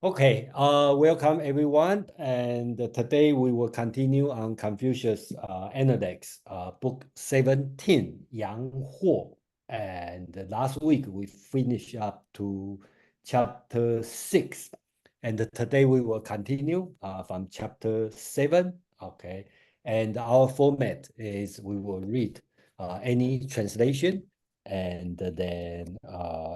Okay, welcome everyone. And today we will continue on Confucius Analects, book 17, Yang Huo. And last week we finished up to chapter 6. And today we will continue from chapter 7. Okay, and our format is we will read any translation. And then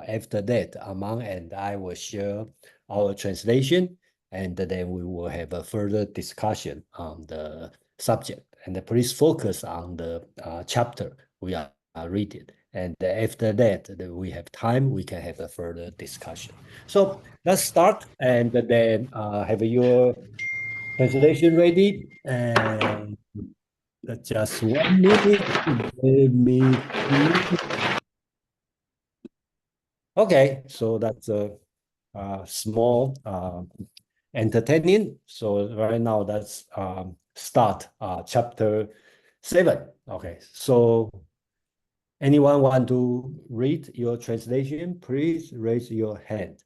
after that, Amang and I will share our translation, and then we will have a further discussion on the subject. And please focus on the chapter we are reading. And after that, we have time, we can have a further discussion. So let's start, and then have your translation ready. And just 1 minute. Let me see. Okay, so that's a small entertaining. So right now let's start chapter 7. Okay, so anyone want to read your translation? Please raise your hand.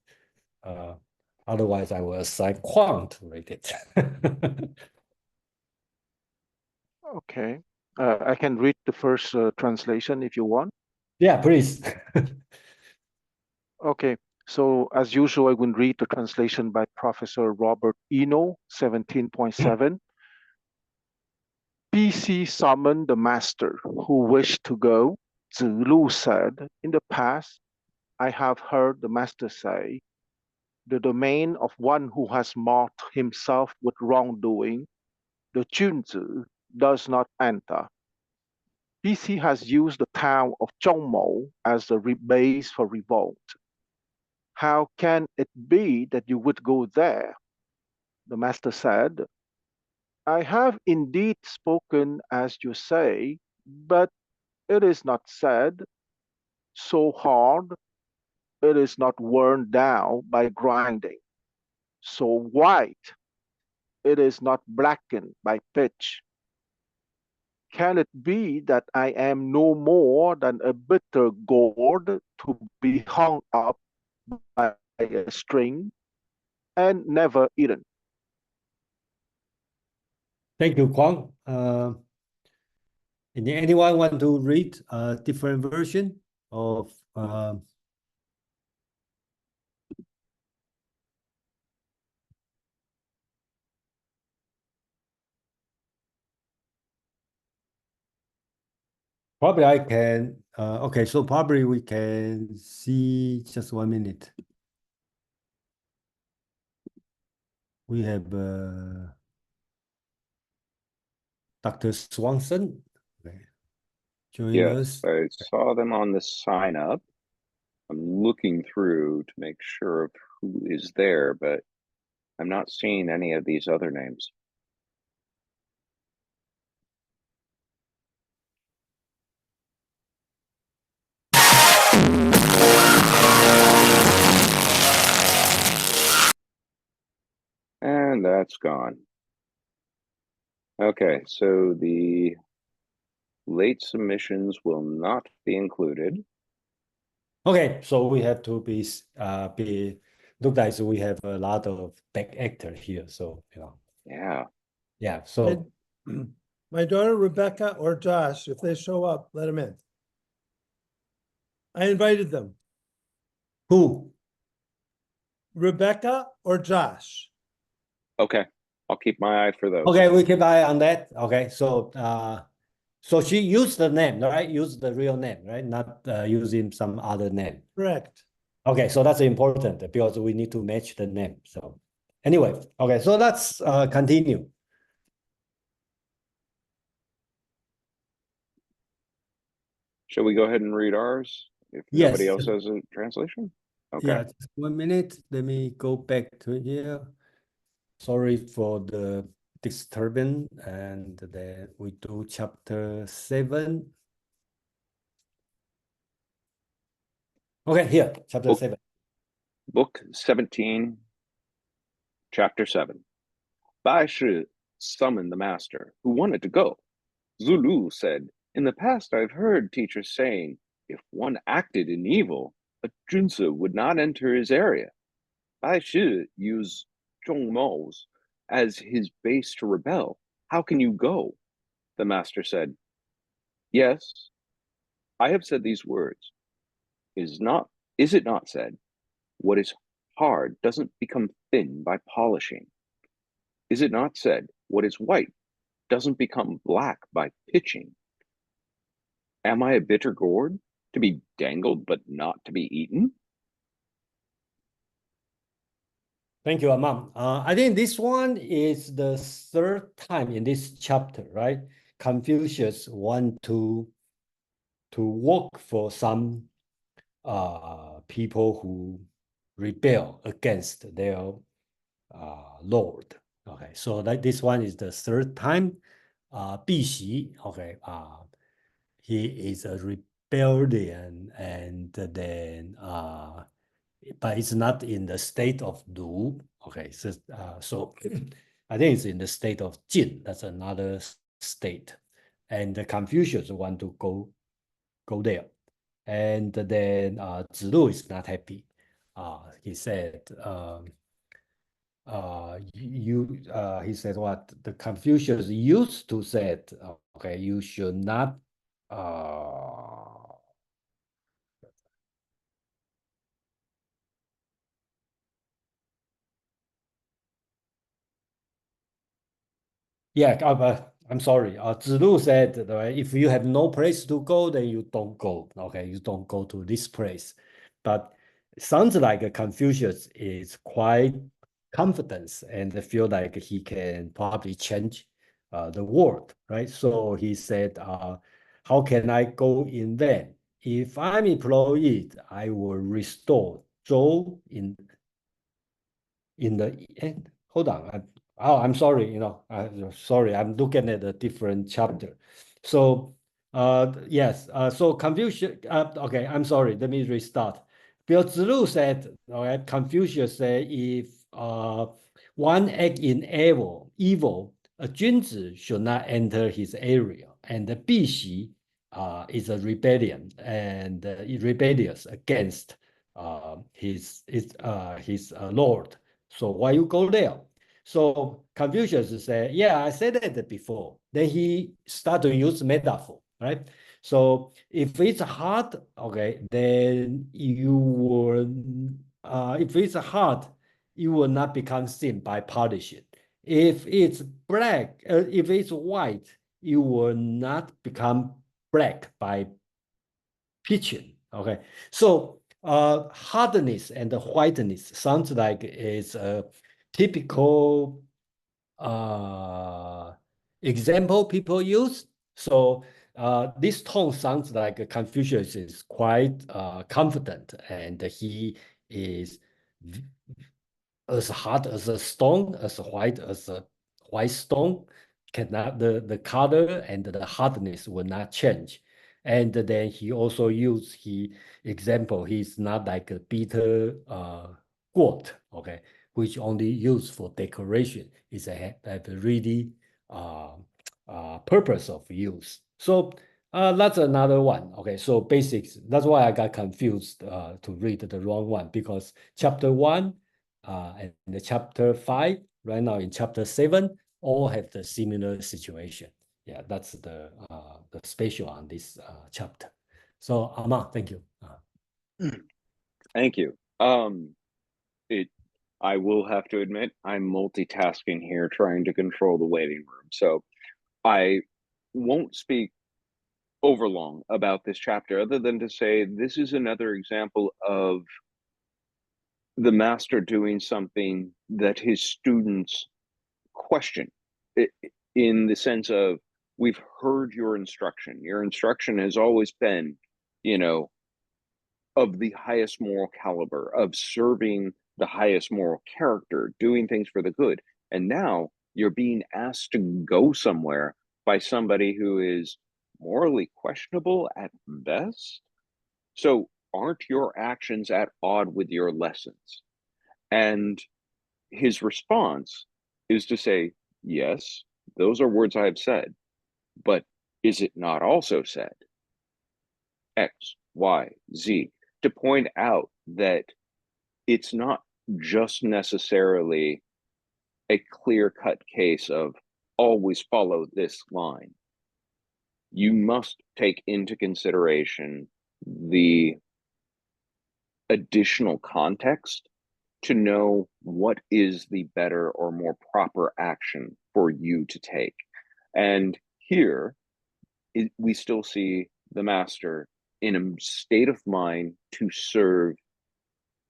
Otherwise, I will assign Kwang to read it. Okay. I can read the first translation if you want. Yeah, please. Okay. So, as usual, I will read the translation by Professor Robert Eno, 17.7. PC summoned the master who wished to go. Zilu said, in the past, I have heard the master say, the domain of one who has marked himself with wrongdoing, the Junzi, does not enter. PC has used the town of Zhongmou as the base for revolt. How can it be that you would go there? The master said, I have indeed spoken as you say, but it is not said so hard, it is not worn down by grinding, so white, it is not blackened by pitch. Can it be that I am no more than a bitter gourd to be hung up by a string and never eaten? Thank you, Kwang. Anyone want to read a different version of probably I can, okay, so probably we can see just 1 minute. We have Dr. Swanson join us. Yes, I saw them on the sign up. I'm looking through to make sure of who is there, but I'm not seeing any of these other names. And that's gone. Okay, so the late submissions will not be included. Okay, so we have to be look like we have a lot of back actor here, so Yeah. So my daughter Rebecca or Josh, if they show up, let them in. I invited them. Who? Rebecca or Josh. Okay, I'll keep my eye for those. Okay, we keep eye on that. Okay, so so she used the name, right? Used the real name, right? Not using some other name. Correct. Okay, so that's important because we need to match the name. So anyway, okay, so let's continue. Shall we go ahead and read ours if Yes. nobody else has a translation? Okay. Yeah, just 1 minute. Let me go back to here. Sorry for the disturbance, and then we do chapter 7. Okay, here, chapter 7. Book 17, Chapter 7. Bai Shi summoned the master, who wanted to go. Zulu said, in the past I've heard teachers saying, if one acted in evil, a junzi would not enter his area. Bai Shi use Zhong Mo's as his base to rebel. How can you go? The master said, yes, I have said these words. Is it not said, what is hard doesn't become thin by polishing? Is it not said, what is white doesn't become black by pitching? Am I a bitter gourd to be dangled but not to be eaten? Thank you, Amam. I think this one is the third time in this chapter, right? Confucius want to work for some people who rebel against their lord. Okay, so that this one is the third time. Bixi, okay, he is a rebellion, and then but it's not in the state of Lu. Okay, so I think it's in the state of Jin. That's another state, and the Confucius want to go there, and then Zilu is not happy. He said, he said what the Confucius used to said. Okay, you should not. Yeah, I'm sorry. Zilu said, right, if you have no place to go, then you don't go. Okay, you don't go to this place. But it sounds like Confucius is quite confident and feel like he can probably change the world, right? So he said, how can I go in there? If I'm employed, I will restore Zhou in the end. Hold on. I'm sorry, sorry, I'm looking at a different chapter. So yes, so Confucius, okay, I'm sorry, let me restart. Bill Zilu said, all right, Confucius said, if one act in evil, a Junzi should not enter his area, and the Bixi is a rebellion and rebellious against his lord. So why you go there? So Confucius said, yeah, I said that before. Then he started to use metaphor, right? So if it's hard, okay, then you will, if it's hard, you will not become thin by polishing. If it's black, if it's white, you will not become black by pitching, okay? So hardness and whiteness sounds like it's a typical example people use. So this tone sounds like Confucius is quite confident, and he is as hard as a stone, as white as a white stone. Cannot the color and the hardness will not change. And then he also used he example. He's not like a bitter gourd, okay, which only used for decoration. Is have a really purpose of use. So that's another one. Okay, so basics. That's why I got confused to read the wrong one, because chapter 1 and the chapter 5, right now in chapter 7, all have the similar situation. Yeah, that's the special on this chapter. So Ama, thank you. Thank you. I will have to admit, I'm multitasking here, trying to control the waiting room. So I won't speak overlong about this chapter, other than to say this is another example of the master doing something that his students question, in the sense of, we've heard your instruction. Your instruction has always been, of the highest moral caliber, of serving the highest moral character, doing things for the good. And now you're being asked to go somewhere by somebody who is morally questionable at best. So aren't your actions at odd with your lessons? And his response is to say, yes, those are words I have said, but is it not also said X, Y, Z, to point out that it's not just necessarily a clear-cut case of always follow this line. You must take into consideration the additional context to know what is the better or more proper action for you to take. And here, we still see the master in a state of mind to serve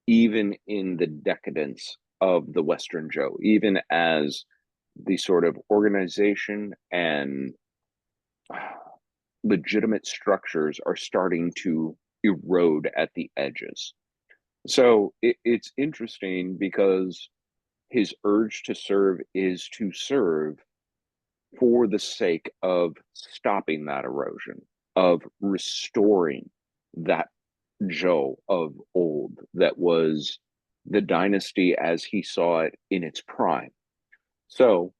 even in the decadence of the Western Zhou, even as the sort of organization and legitimate structures are starting to erode at the edges. So it's interesting because his urge to serve is to serve for the sake of stopping that erosion, of restoring that Zhou of old that was the dynasty as he saw it in its prime. So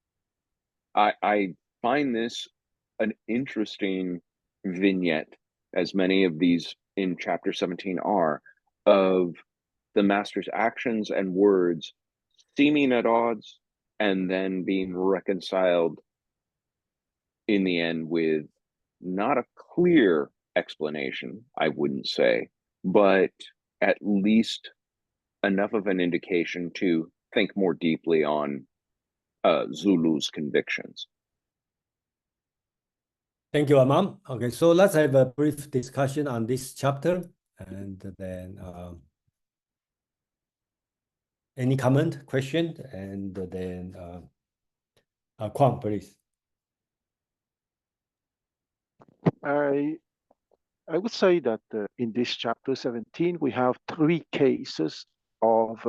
I find this an interesting vignette, as many of these in chapter 17 are, of the master's actions and words seeming at odds and then being reconciled in the end with not a clear explanation, I wouldn't say, but at least enough of an indication to think more deeply on Zulu's convictions. Thank you, Amam. Okay, so let's have a brief discussion on this chapter, and then any comment, question, and then Kwang, please. I would say that in this chapter 17, we have three cases of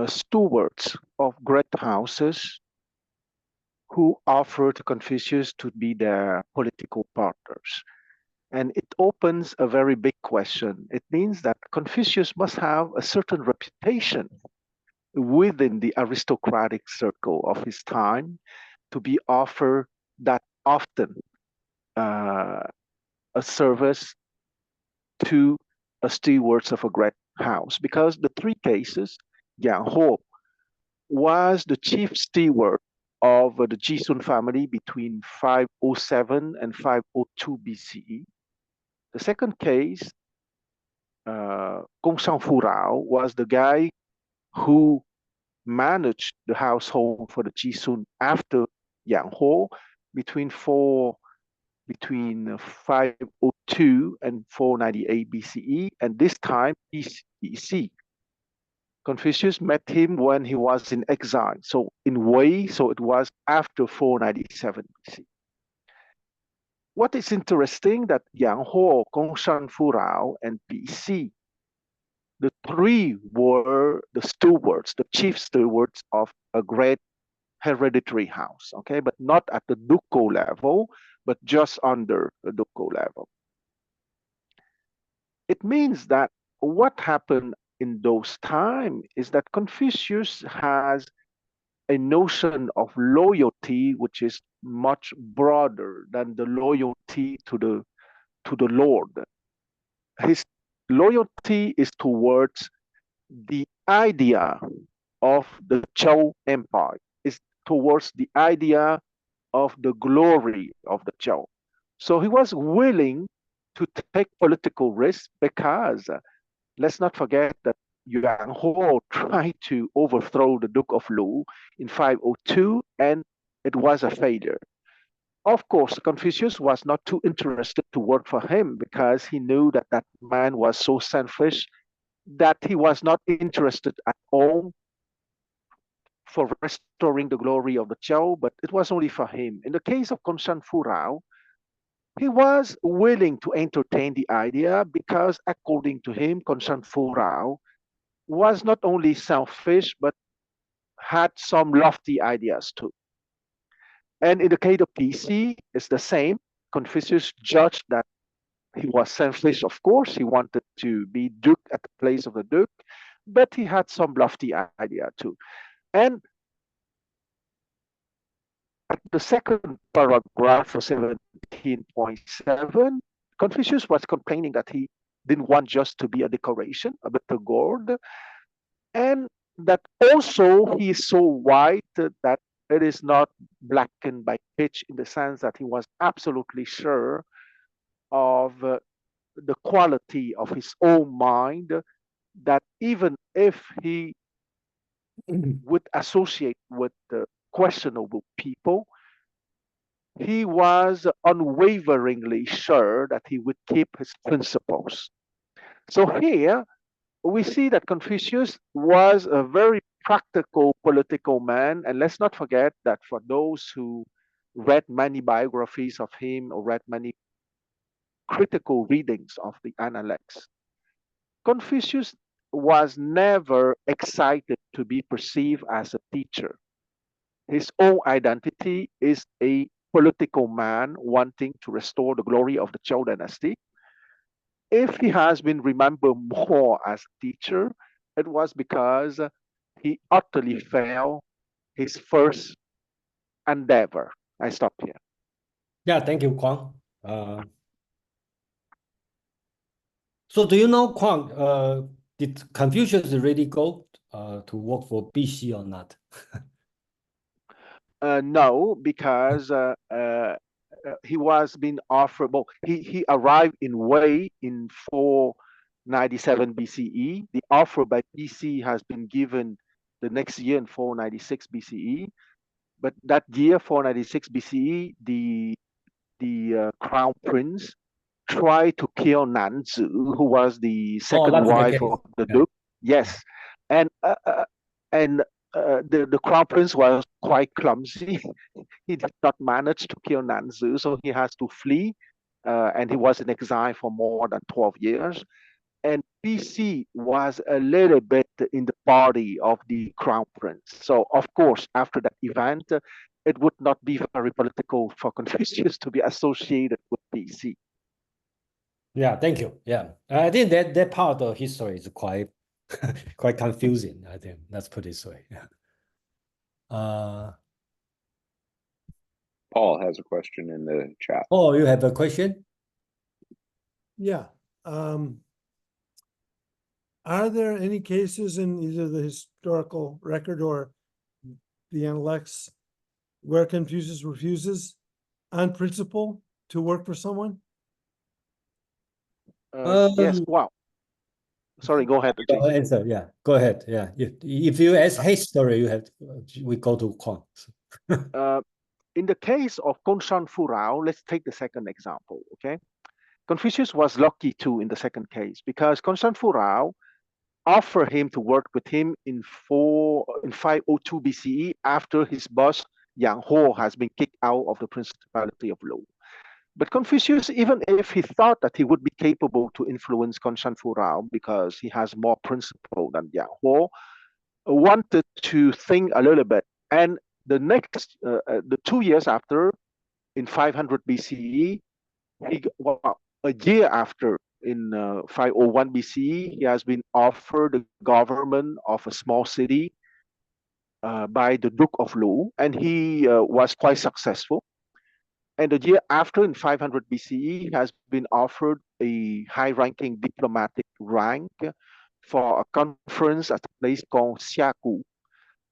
stewards of great houses who offered Confucius to be their political partners. And it opens a very big question. It means that Confucius must have a certain reputation within the aristocratic circle of his time to be offered that often a service to a stewards of a great house. Because the three cases, Yang Ho was the chief steward of the Jisun family between 507 and 502 BCE. The second case, Gong Fu Rao, was the guy who managed the household for the Jisun after Yang Ho between 502 and 498 BCE, and this time BC. Confucius met him when he was in exile. So in Wei, so it was after 497 BC. What is interesting that Yang Ho, Gongshan Fu Rao, and BC, the three were the stewards, the chief stewards of a great hereditary house, okay, but not at the ducal level, but just under the ducal level. It means that what happened in those times is that Confucius has a notion of loyalty which is much broader than the loyalty to the Lord. His loyalty is towards the idea of the Zhou Empire, is towards the idea of the glory of the Zhou. So he was willing to take political risks because let's not forget that Yang Ho tried to overthrow the Duke of Lu in 502, and it was a failure. Of course, Confucius was not too interested to work for him because he knew that that man was so selfish that he was not interested at all for restoring the glory of the Zhou, but it was only for him. In the case of Gongshan Fu Rao, he was willing to entertain the idea because, according to him, Gongshan Fu Rao was not only selfish, but had some lofty ideas too. And in the case of PC, it's the same. Confucius judged that he was selfish, of course. He wanted to be duke at the place of the duke, but he had some lofty idea too. And at the second paragraph of 17.7, Confucius was complaining that he didn't want just to be a decoration, a better gourd, and that also he is so white that it is not blackened by pitch, in the sense that he was absolutely sure of the quality of his own mind, that even if he would associate with questionable people, he was unwaveringly sure that he would keep his principles. So here we see that Confucius was a very practical political man. And let's not forget that for those who read many biographies of him or read many critical readings of the Analects, Confucius was never excited to be perceived as a teacher. His own identity is a political man wanting to restore the glory of the Zhou dynasty. If he has been remembered more as a teacher, it was because he utterly failed his first endeavor. I stop here. Yeah, thank you, Kwang. So do you know, Kwang, did Confucius really go to work for BC or not? No, because he was being offered. Well, he arrived in Wei in 497 BCE. The offer by BC has been given the next year in 496 BCE. But that year, 496 BCE, the crown prince tried to kill Nanzi, who was the second wife of the duke. Yes, and the crown prince was quite clumsy. He did not manage to kill Nanzi, so he has to flee, and he was in exile for more than 12 years. And PC was a little bit in the party of the crown prince. So, of course, after that event, it would not be very political for Confucius to be associated with PC. Yeah, thank you. Yeah, I think that part of history is quite quite confusing. I think let's put it this way. Yeah. Paul has a question in the chat. Oh, you have a question? Yeah. Are there any cases in either the historical record or the Analects where Confucius refuses on principle to work for someone? Yes, well, sorry, go ahead. Answer, yeah, go ahead. Yeah, if you ask history, you have we go to Kwang. In the case of Gongsan Furao, let's take the second example, okay? Confucius was lucky too in the second case, because Gongsan Furao offered him to work with him in 502 BCE, after his boss Yang Ho has been kicked out of the Principality of Lu. But Confucius, even if he thought that he would be capable to influence Gongsan Furao because he has more principle than Yang Ho, wanted to think a little bit. And the 2 years after, in 500 BCE, a year after, in 501 BCE, he has been offered the government of a small city by the Duke of Lu, and he was quite successful. And the year after, in 500 BCE, he has been offered a high-ranking diplomatic rank for a conference at a place called Xiagu,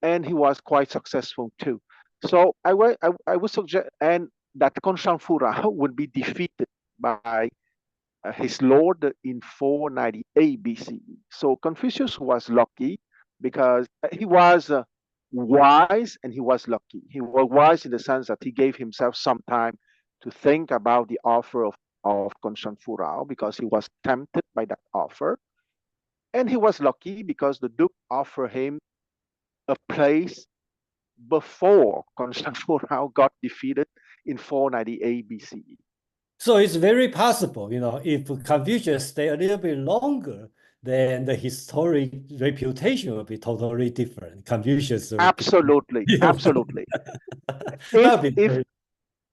and he was quite successful too. So I would suggest, and that Gongsan Furao would be defeated by his lord in 498 BCE. So Confucius was lucky because he was wise, and he was lucky. He was wise in the sense that he gave himself some time to think about the offer of Gongsan Furao, because he was tempted by that offer. And he was lucky because the Duke offered him a place before Gongsan Furao got defeated in 498 BCE. So it's very possible, if Confucius stay a little bit longer, then the historic reputation will be totally different. Confucius. Absolutely, absolutely.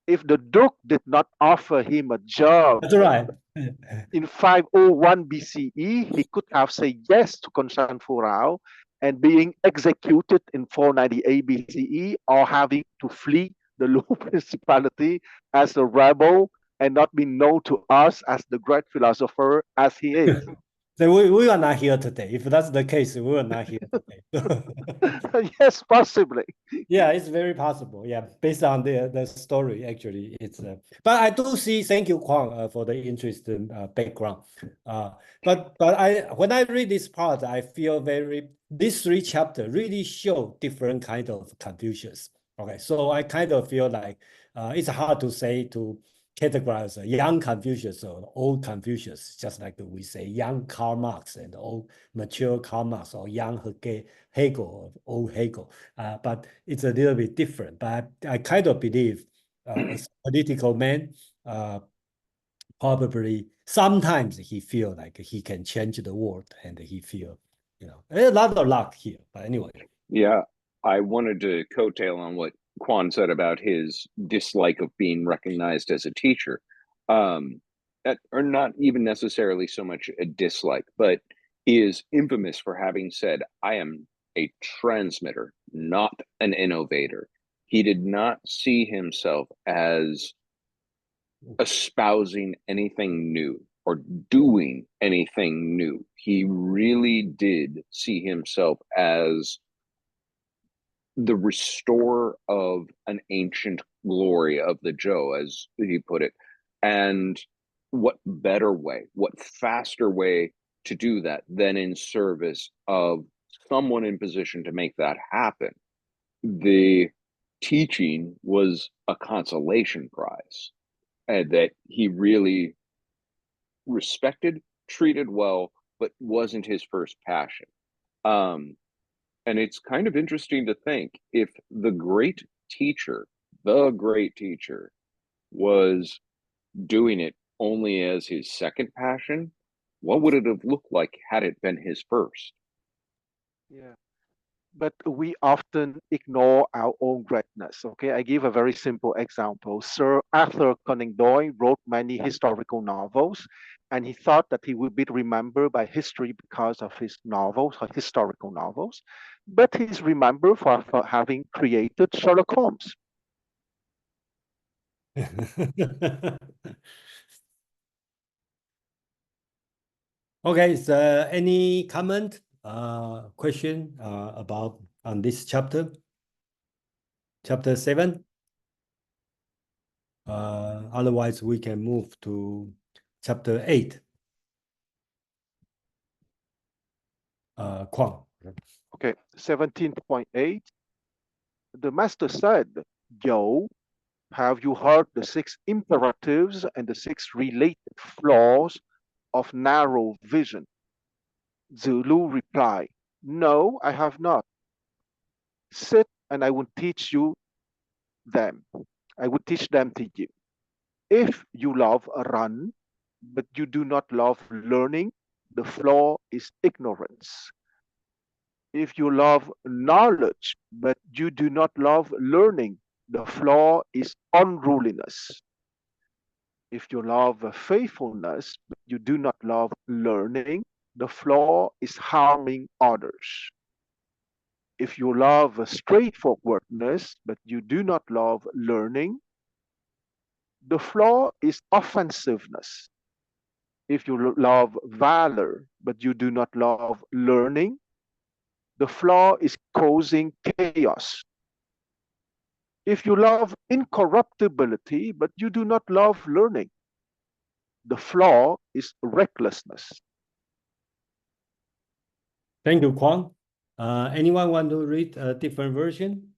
If the Duke did not offer him a job, that's right, in 501 BCE, he could have said yes to Gongsan Furao and being executed in 498 BCE, or having to flee the Lu Principality as a rebel and not be known to us as the great philosopher as he is. So we are not here today. If that's the case, we are not here today. Yes, possibly. Yeah, it's very possible. Yeah, based on the story, actually, it's. But I do see. Thank you, Kwang, for the interesting background. But when I read this part, I feel these three chapters really show different kind of Confucius. Okay, so I kind of feel like it's hard to say to categorize a young Confucius or old Confucius, just like we say young Karl Marx and old mature Karl Marx, or young Hegel or old Hegel. But it's a little bit different. But I kind of believe as a political man, probably sometimes he feel like he can change the world, and he feel, a lot of luck here. But anyway. Yeah, I wanted to coattail on what Quan said about his dislike of being recognized as a teacher. Or not even necessarily so much a dislike, but he is infamous for having said, I am a transmitter, not an innovator. He did not see himself as espousing anything new or doing anything new. He really did see himself as the restorer of an ancient glory of the Zhou, as he put it. And what better way, what faster way to do that than in service of someone in position to make that happen? The teaching was a consolation prize, and that he really respected, treated well, but wasn't his first passion. And it's kind of interesting to think, if the great teacher was doing it only as his second passion, what would it have looked like had it been his first? Yeah. But we often ignore our own greatness. Okay, I give a very simple example. Sir Arthur Conan Doyle wrote many historical novels, and he thought that he would be remembered by history because of his novels, historical novels. But he's remembered for having created Sherlock Holmes. Okay, so any comment, question about on this chapter? Chapter 7? Otherwise, we can move to chapter 8. Kwang. Okay, 17.8. The master said, Yo, have you heard the 6 imperatives and the 6 related flaws of narrow vision? Zulu replied, No, I have not. Sit and I will teach you them. I will teach them to you. If you love a run, but you do not love learning, the flaw is ignorance. If you love knowledge, but you do not love learning, the flaw is unruliness. If you love faithfulness, but you do not love learning, the flaw is harming others. If you love straightforwardness, but you do not love learning, the flaw is offensiveness. If you love valor, but you do not love learning, the flaw is causing chaos. If you love incorruptibility, but you do not love learning, the flaw is recklessness. Thank you, Kwang. Anyone want to read a different version?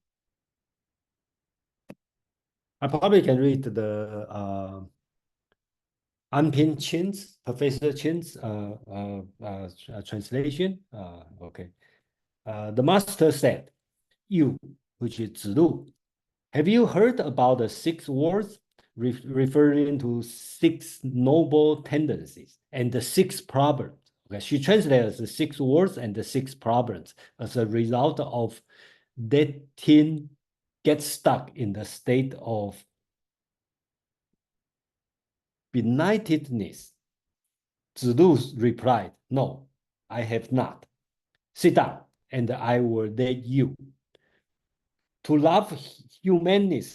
I probably can read the Anpin Chin's, Professor Chin's translation. Okay. The master said, You, which is Zilu, have you heard about the 6 words referring to 6 noble tendencies and the 6 problems? Okay, she translates the 6 words and the 6 problems as a result of letting get stuck in the state of benightedness. Zilu replied, No, I have not. Sit down, and I will let you. To love humanity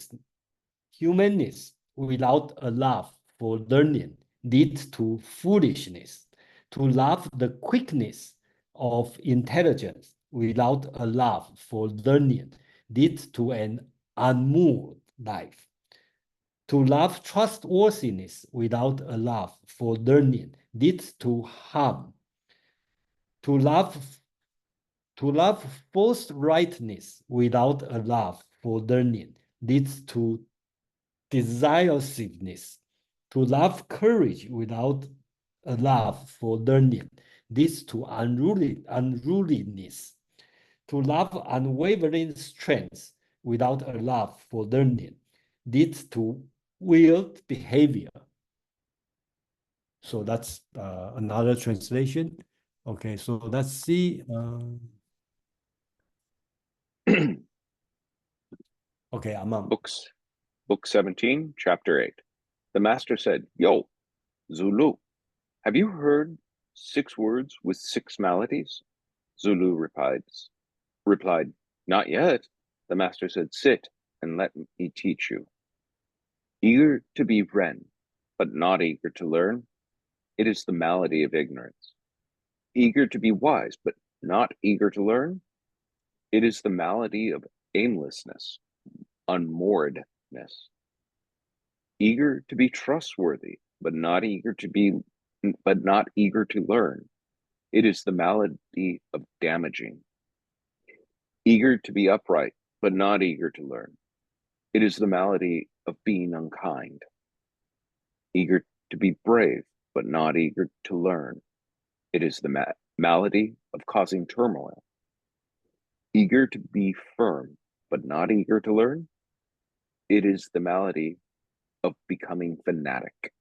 without a love for learning leads to foolishness. To love the quickness of intelligence without a love for learning leads to an unmoved life. To love trustworthiness without a love for learning leads to harm. To love forthrightness without a love for learning leads to decisiveness. To love courage without a love for learning leads to unruliness. To love unwavering strength without a love for learning leads to weird behavior. So that's another translation. Okay, so let's see. Okay, Amam. Book 17, Chapter 8. The master said, Yo, Zulu, have you heard 6 words with 6 maladies? Zulu replied, Not yet. The master said, Sit and let me teach you. Eager to be read, but not eager to learn, it is the malady of ignorance. Eager to be wise, but not eager to learn, it is the malady of aimlessness, unmooredness. Eager to be trustworthy, but not eager to learn, it is the malady of damaging. Eager to be upright, but not eager to learn, it is the malady of being unkind. Eager to be brave, but not eager to learn, it is the malady of causing turmoil. Eager to be firm, but not eager to learn, it is the malady of becoming fanatic.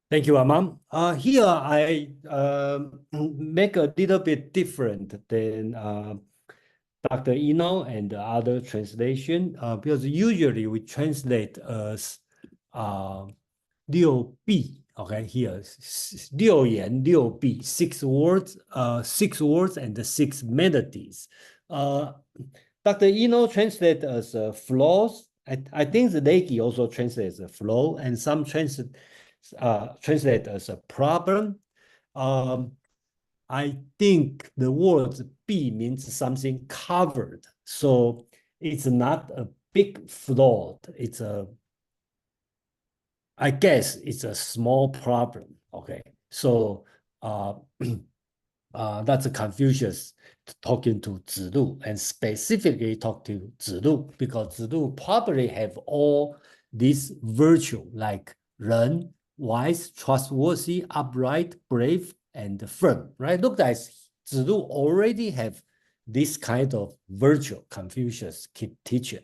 Thank you, Amam. Here I make a little bit different than Dr. Eno and the other translation because usually we translate as 六臂. Okay, here 六言六臂 6 words, 6 words and 6 melodies. Dr. Eno translate as flows. I think the Leahy also translates a flow, and some translate as a problem. I think the word "b" means something covered, so it's not a big flaw. I guess it's a small problem. Okay, so that's Confucius talking to Zilu, and specifically talk to Zilu because Zilu probably have all these virtue like 仁, wise, trustworthy, upright, brave, and firm. Right? Look, guys, Zilu already have this kind of virtue. Confucius keep teaching.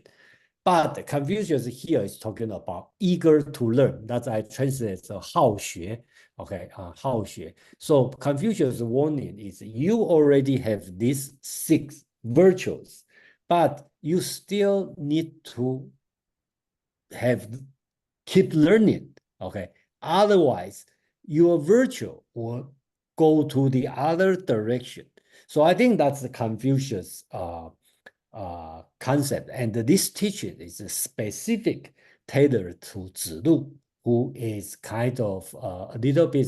But Confucius here is talking about eager to learn. That's I translate as 好学. Okay, 好学. So Confucius' warning is you already have these 6 virtues, but you still need to keep learning. Okay, otherwise your virtue will go to the other direction. So I think that's the Confucius concept, and this teaching is specific tailored to Zilu, who is kind of a little bit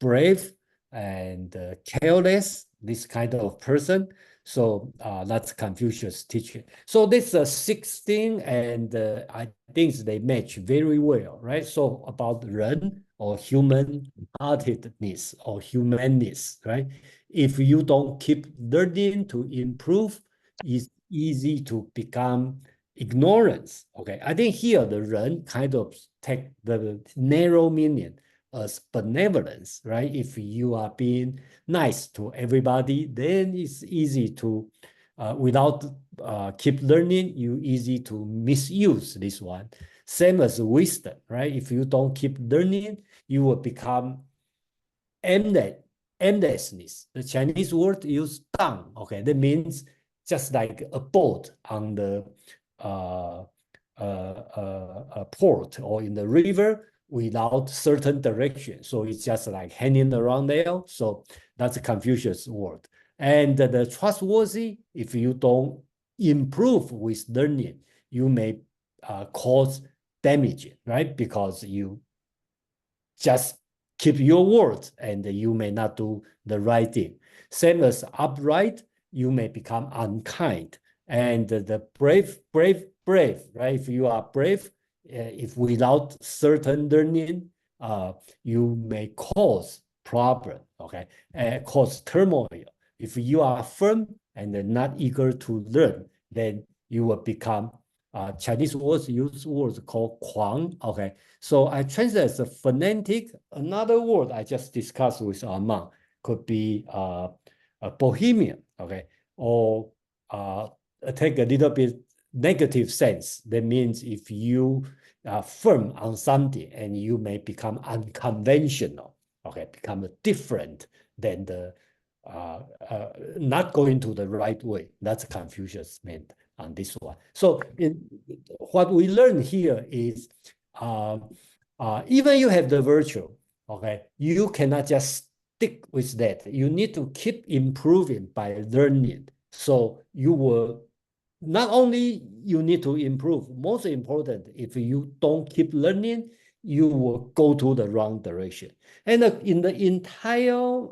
brave and careless, this kind of person. So that's Confucius teaching. So this 16, and I think they match very well, right? So about 人 or human-heartedness or humanness, right? If you don't keep learning to improve, it's easy to become ignorance. Okay, I think here the 人 kind of take the narrow meaning as benevolence, right? If you are being nice to everybody, then it's easy to, without keep learning, you easy to misuse this one. Same as wisdom, right? If you don't keep learning, you will become aimlessness. The Chinese word use dang. Okay, that means just like a boat on the port or in the river without certain direction. So it's just like hanging around there. So that's a Confucius word. And the trustworthy, if you don't improve with learning, you may cause damage, right? Because you just keep your words and you may not do the right thing. Same as upright, you may become unkind. And the brave, right? If you are brave, if without certain learning, you may cause problem, okay, cause turmoil. If you are firm and not eager to learn, then you will become Chinese words use words called 狂, okay. So I translate as a fanatic. Another word I just discussed with Armand could be a bohemian, okay, or take a little bit negative sense. That means if you are firm on something and you may become unconventional, okay, become different than the not going to the right way. That's Confucius meant on this one. So what we learn here is even you have the virtue, okay, you cannot just stick with that. You need to keep improving by learning. So you will not only you need to improve, most important, if you don't keep learning, you will go to the wrong direction. And in the entire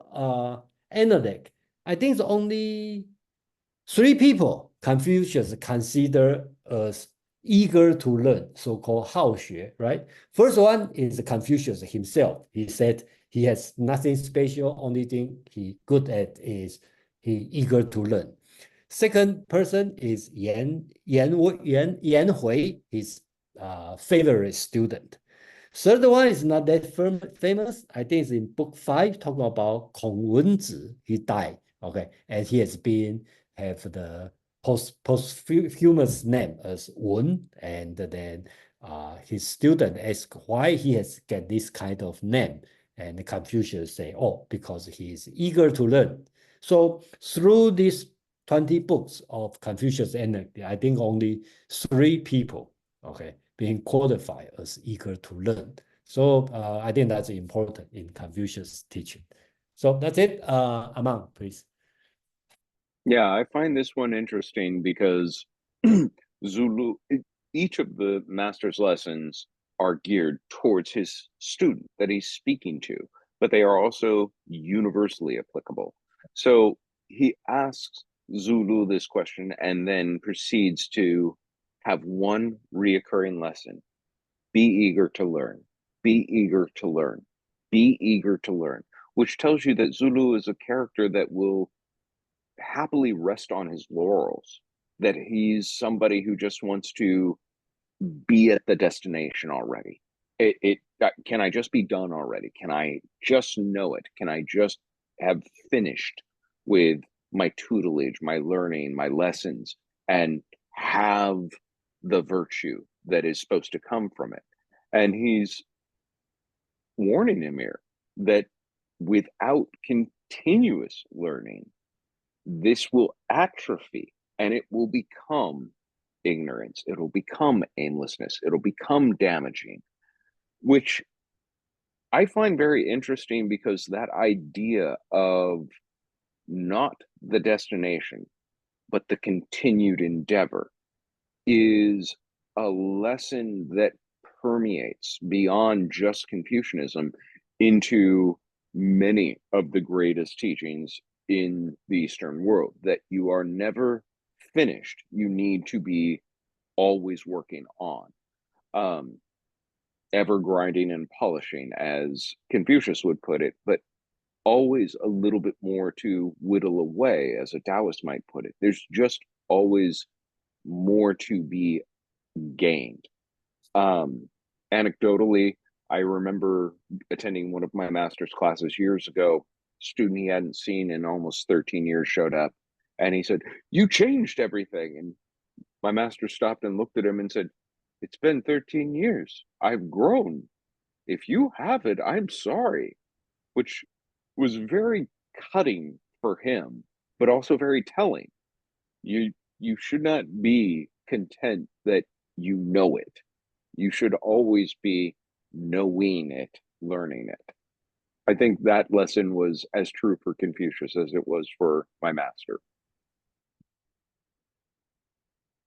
Analects, I think it's only 3 people Confucius considered as eager to learn, so-called 好学, right? First one is Confucius himself. He said he has nothing special, only thing he good at is he eager to learn. Second person is Yan Hui, his favorite student. Third one is not that famous. I think it's in book 5, talking about Kong Wenzi. He died, okay, and he has been have the posthumous name as Wen, and then his student asked why he has get this kind of name, and Confucius say, oh, because he is eager to learn. So through these 20 books of Confucius Analects, I think only 3 people, okay, being qualified as eager to learn. So I think that's important in Confucius teaching. So that's it. Amang, please. Yeah, I find this one interesting because Zulu, each of the master's lessons are geared towards his student that he's speaking to, but they are also universally applicable. So he asks Zulu this question and then proceeds to have one reoccurring lesson. Be eager to learn, be eager to learn, be eager to learn, which tells you that Zulu is a character that will happily rest on his laurels, that he's somebody who just wants to be at the destination already. Can I just be done already? Can I just know it? Can I just have finished with my tutelage, my learning, my lessons, and have the virtue that is supposed to come from it? And he's warning him here that without continuous learning, this will atrophy and it will become ignorance. It'll become aimlessness. It'll become damaging, which I find very interesting because that idea of not the destination, but the continued endeavor is a lesson that permeates beyond just Confucianism into many of the greatest teachings in the Eastern world, that you are never finished. You need to be always working on, ever grinding and polishing, as Confucius would put it, but always a little bit more to whittle away, as a Taoist might put it. There's just always more to be gained. Anecdotally, I remember attending one of my master's classes years ago. Student he hadn't seen in almost 13 years showed up, and he said, "You changed everything." And my master stopped and looked at him and said, "It's been 13 years. I've grown. If you haven't, I'm sorry," which was very cutting for him, but also very telling. You should not be content that you know it. You should always be knowing it, learning it. I think that lesson was as true for Confucius as it was for my master.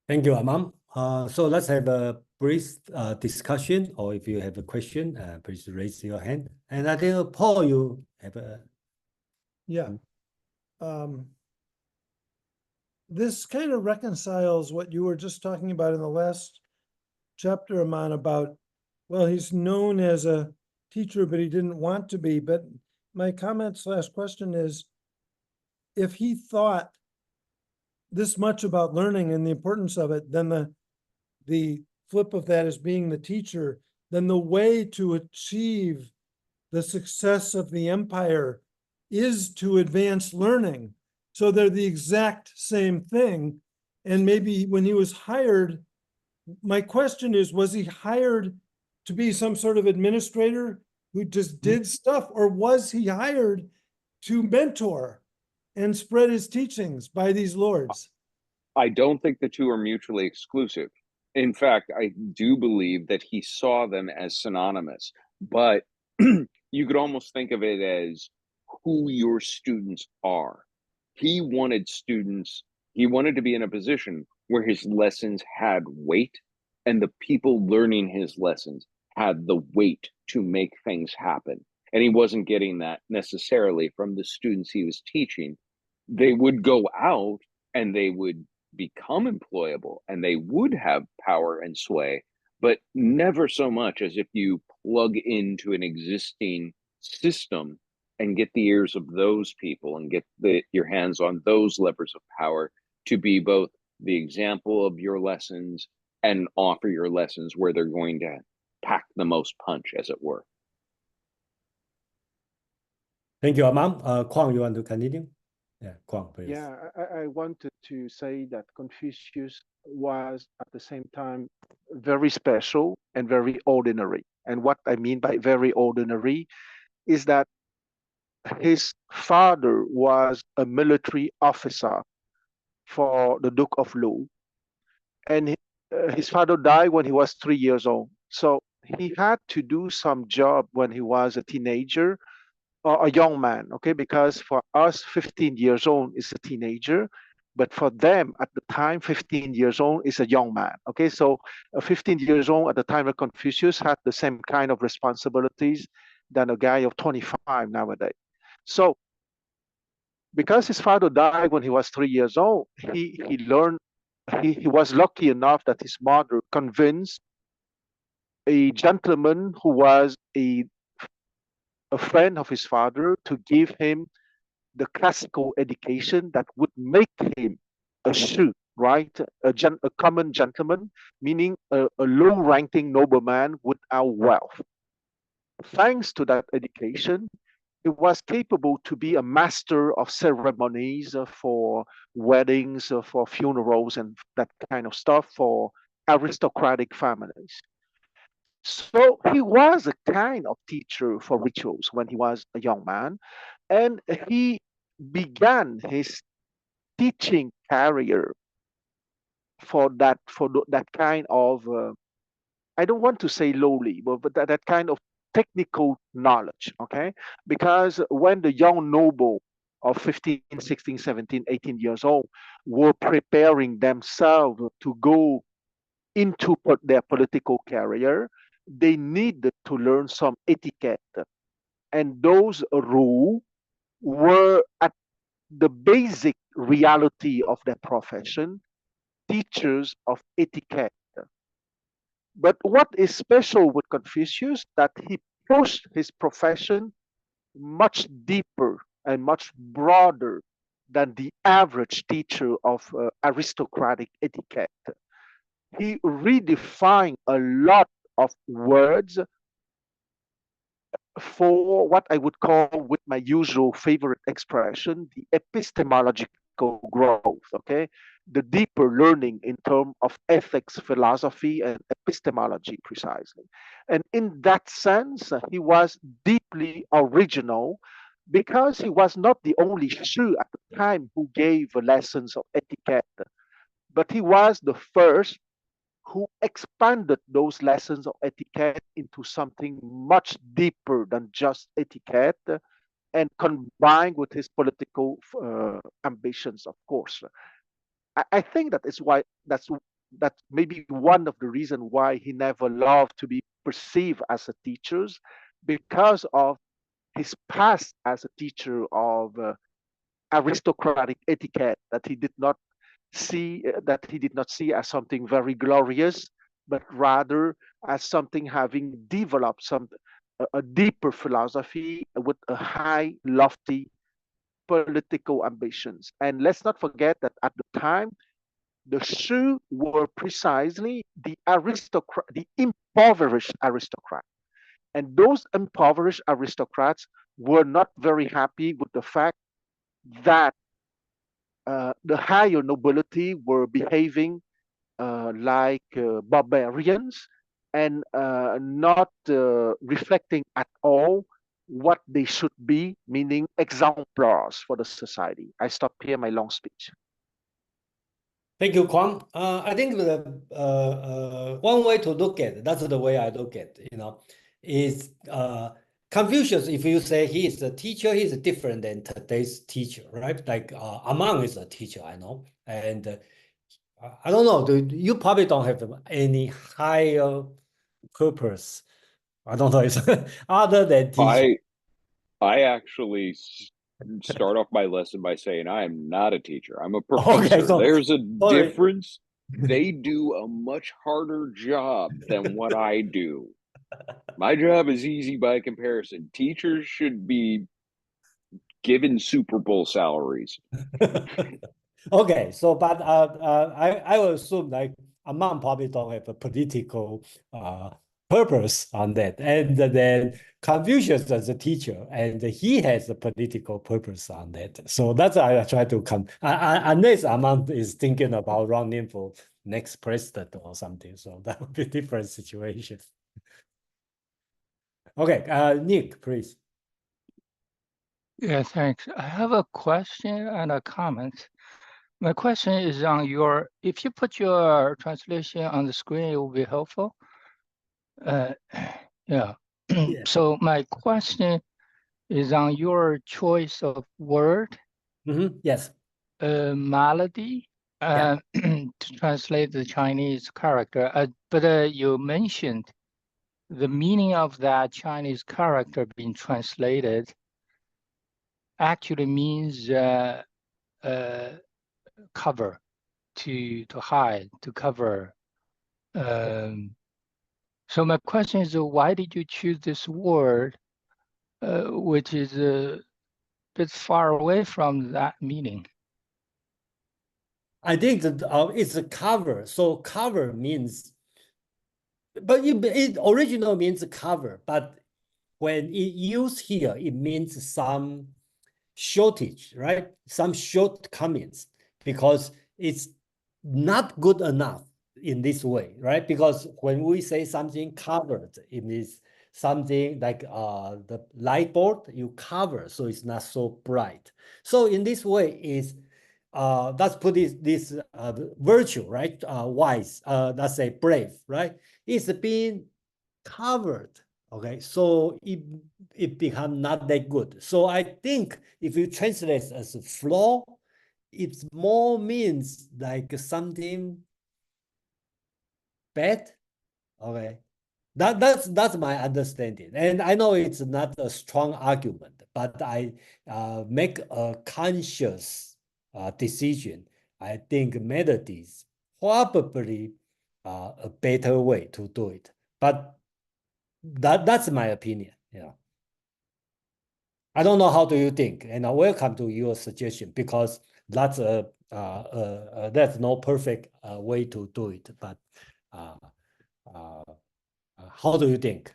Thank you, Amang. So let's have a brief discussion, or if you have a question, please raise your hand. And I think, Paul, you have a... Yeah. This kind of reconciles what you were just talking about in the last chapter, Aman, about, well, he's known as a teacher, but he didn't want to be. But my comment/question is, if he thought this much about learning and the importance of it, then the flip of that is being the teacher, then the way to achieve the success of the empire is to advance learning. So they're the exact same thing. And maybe when he was hired, my question is, was he hired to be some sort of administrator who just did stuff, or was he hired to mentor and spread his teachings by these lords? I don't think the two are mutually exclusive. In fact, I do believe that he saw them as synonymous, but you could almost think of it as who your students are. He wanted to be in a position where his lessons had weight, and the people learning his lessons had the weight to make things happen. And he wasn't getting that necessarily from the students he was teaching. They would go out and they would become employable and they would have power and sway, but never so much as if you plug into an existing system and get the ears of those people and get your hands on those levers of power to be both the example of your lessons and offer your lessons where they're going to pack the most punch, as it were. Thank you, Amam. Kwang, you want to continue? Yeah, Kwang, please. Yeah, I wanted to say that Confucius was at the same time very special and very ordinary. And what I mean by very ordinary is that his father was a military officer for the Duke of Lu, and his father died when he was 3 years old. So he had to do some job when he was a teenager or a young man, okay? Because for us, 15 years old is a teenager, but for them at the time, 15 years old is a young man, okay? So 15 years old at the time of Confucius had the same kind of responsibilities than a guy of 25 nowadays. So because his father died when he was 3 years old, he learned, he was lucky enough that his mother convinced a gentleman who was a friend of his father to give him the classical education that would make him a shu, right? A common gentleman, meaning a low-ranking nobleman without wealth. Thanks to that education, he was capable to be a master of ceremonies for weddings, for funerals, and that kind of stuff for aristocratic families. So he was a kind of teacher for rituals when he was a young man, and he began his teaching career for that kind of I don't want to say lowly, but that kind of technical knowledge, okay? Because when the young noble of 15, 16, 17, 18 years old were preparing themselves to go into their political career, they needed to learn some etiquette. And those rules were at the basic reality of their profession, teachers of etiquette. But what is special with Confucius that he pushed his profession much deeper and much broader than the average teacher of aristocratic etiquette. He redefined a lot of words for what I would call, with my usual favorite expression, the epistemological growth, okay? The deeper learning in terms of ethics, philosophy, and epistemology, precisely. And in that sense, he was deeply original because he was not the only Shu at the time who gave lessons of etiquette, but he was the first who expanded those lessons of etiquette into something much deeper than just etiquette and combined with his political ambitions, of course. I think that is why that's that may be one of the reasons why he never loved to be perceived as a teacher, because of his past as a teacher of aristocratic etiquette that he did not see as something very glorious, but rather as something having developed a deeper philosophy with a high, lofty political ambitions. And let's not forget that at the time, the Shu were precisely the impoverished aristocrat. And those impoverished aristocrats were not very happy with the fact that the higher nobility were behaving like barbarians and not reflecting at all what they should be, meaning exemplars for the society. I stop here my long speech. Thank you, Kwang. I think the one way to look at it, that's the way I look at it, is Confucius, if you say he is a teacher, he's different than today's teacher, right? Like Amang is a teacher, I know. And I don't know, you probably don't have any higher purpose. I don't know, it's other than teaching. I actually start off my lesson by saying I am not a teacher. I'm a professor. Okay, so there's a sorry. difference. They do a much harder job than what I do. My job is easy by comparison. Teachers should be given Super Bowl salaries. Okay, so but I will assume like Amman probably don't have a political purpose on that, and then Confucius as a teacher, and he has a political purpose on that. So that's why I try to come unless Amman is thinking about running for next president or something. So that would be a different situation. Okay, Nick, please. Yeah, thanks. I have a question and a comment. My question is on if you put your translation on the screen, it will be helpful. Yeah. So my question is on your choice of word. Yes. Melody, to translate the Chinese character. But you mentioned the meaning of that Chinese character being translated actually means cover, to hide, to cover. So my question is, why did you choose this word, which is a bit far away from that meaning? I think that it's a cover. So cover means, but it original means cover, but when it used here, it means some shortage, right? Some shortcomings, because it's not good enough in this way, right? Because when we say something covered, it means something like the light board you cover, so it's not so bright. So in this way, is let's put this virtue, right? Wise, let's say brave, right? It's being covered. Okay, so it become not that good. So I think if you translate as a flaw, it more means like something bad. Okay, that's my understanding, and I know it's not a strong argument, but I make a conscious decision. I think melodies probably a better way to do it, but that's my opinion. Yeah. I don't know how do you think, and I welcome to your suggestion, because that's that's no perfect way to do it. But how do you think?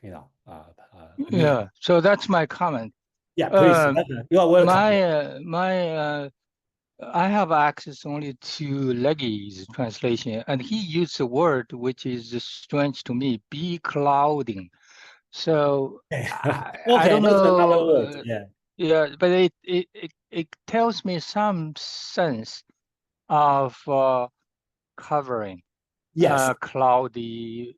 Yeah. So that's my comment. Yeah, please. You are welcome. I have access only to Leggie's translation, and he used a word which is strange to me, beclouding. So Okay, I don't that's know. another word. Yeah. Yeah, but it tells me some sense of covering. Yes. Cloudy.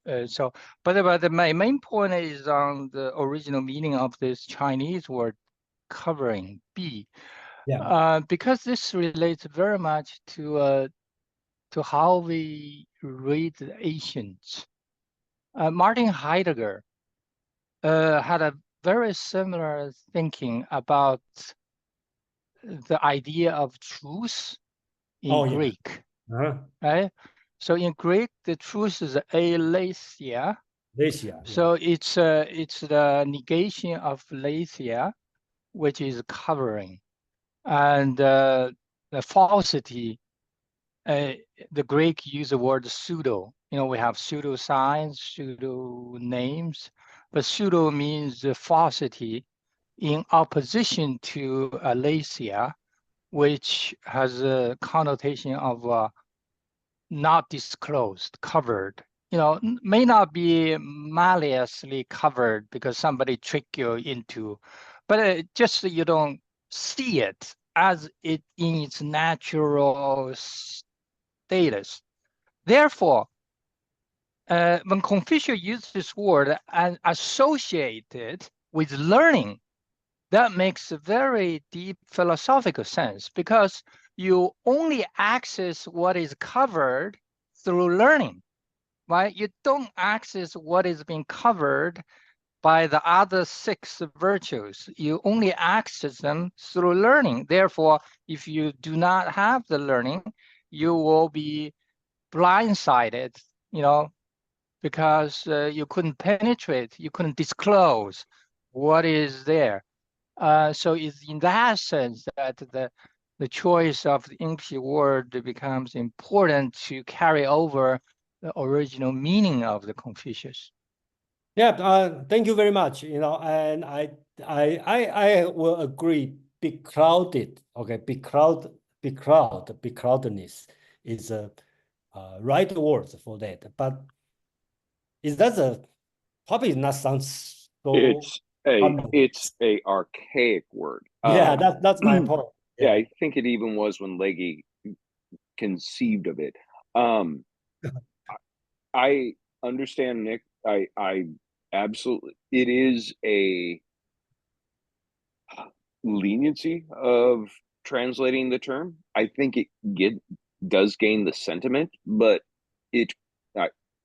But my main point is on the original meaning of this Chinese word covering, 蔽. Yeah. Because this relates very much to to how we read the ancients. Martin Heidegger had a very similar thinking about the idea of truth in Greek, right? So in Greek, the truth is aletheia. So it's the negation of letheia, which is covering, and the falsity. The Greek use the word pseudo. We have pseudo signs, pseudo names, but pseudo means the falsity in opposition to aletheia, which has a connotation of not disclosed, covered. May not be maliciously covered because somebody tricked you into, but just so you don't see it as it in its natural status. Therefore, when Confucius used this word and associate it with learning, that makes a very deep philosophical sense because you only access what is covered through learning, right? You don't access what is being covered by the other 6 virtues. You only access them through learning. Therefore, if you do not have the learning, you will be blindsided, because you couldn't penetrate, you couldn't disclose what is there. So it's in that sense that the choice of the English word becomes important to carry over the original meaning of the Confucius. Yeah, thank you very much. And I will agree. Beclouded, okay, becloudedness is a right word for that. But is that probably not sounds so common. It's a archaic word. Yeah, that's my point. Yeah, I think it even was when Legge conceived of it. I understand, Nick. I absolutely. It is a leniency of translating the term. I think it does gain the sentiment, but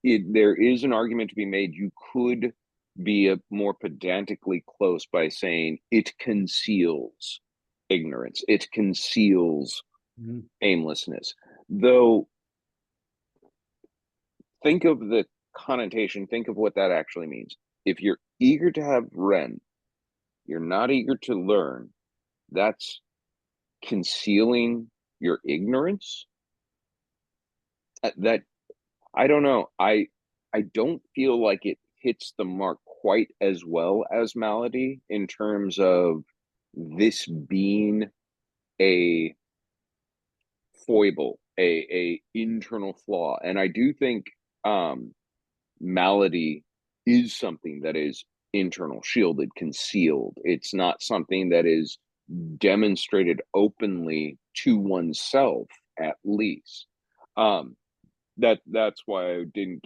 there is an argument to be made. You could be more pedantically close by saying it conceals ignorance. It conceals aimlessness. Though, think of the connotation. Think of what that actually means. If you're eager to have Ren, you're not eager to learn. That's concealing your ignorance. That I don't know. I don't feel like it hits the mark quite as well as Malady in terms of this being a foible, a internal flaw. And I do think Malady is something that is internal, shielded, concealed. It's not something that is demonstrated openly to oneself, at least. That's why I didn't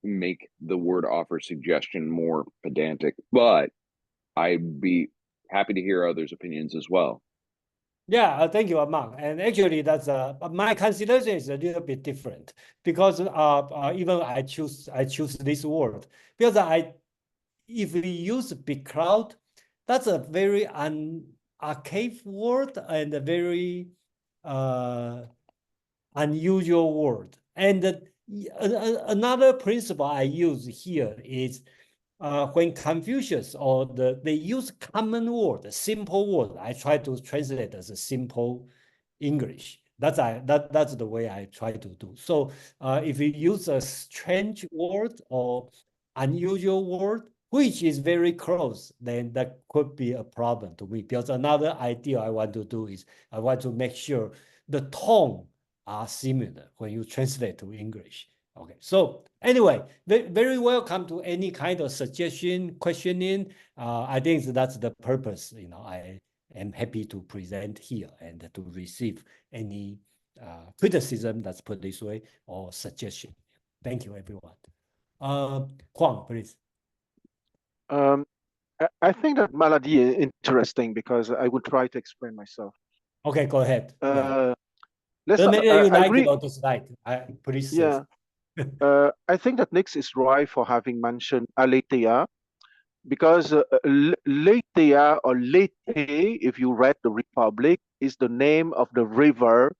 make the word offer suggestion more pedantic, but I'd be happy to hear others' opinions as well. Yeah, thank you, Amang. And actually, that's my consideration is a little bit different because even I choose this word because if we use big cloud, that's a very archaic word and a very unusual word. And another principle I use here is when Confucius or they use common word, simple word, I try to translate as a simple English. That's the way I try to do. So if you use a strange word or unusual word, which is very close, then that could be a problem to me. Because another idea I want to do is I want to make sure the tone are similar when you translate to English. Okay, so anyway, very welcome to any kind of suggestion, questioning. I think that's the purpose. I am happy to present here and to receive any criticism, let's put this way, or suggestion. Thank you, everyone. Kwang, please. I think that Malady is interesting because I would try to explain myself. Okay, go ahead. let's. The matter you I like agree. about the slide, please say. Yeah. I think that Nix is right for having mentioned aletheia, because Aletheia or Lethe, if you read the Republic, is the name of the river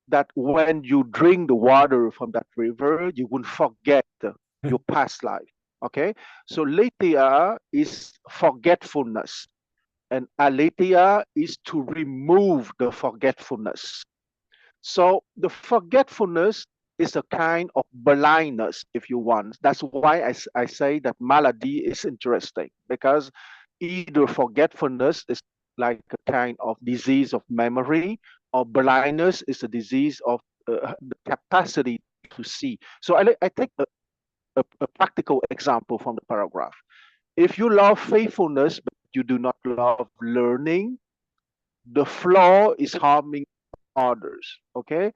that when you drink the water from that river, you will forget your past life. Okay, so Aletheia is forgetfulness, and aletheia is to remove the forgetfulness. So the forgetfulness is a kind of blindness, if you want. That's why I say that malady is interesting, because either forgetfulness is like a kind of disease of memory, or blindness is a disease of the capacity to see. So I take a practical example from the paragraph. If you love faithfulness, but you do not love learning, the flaw is harming others. Okay,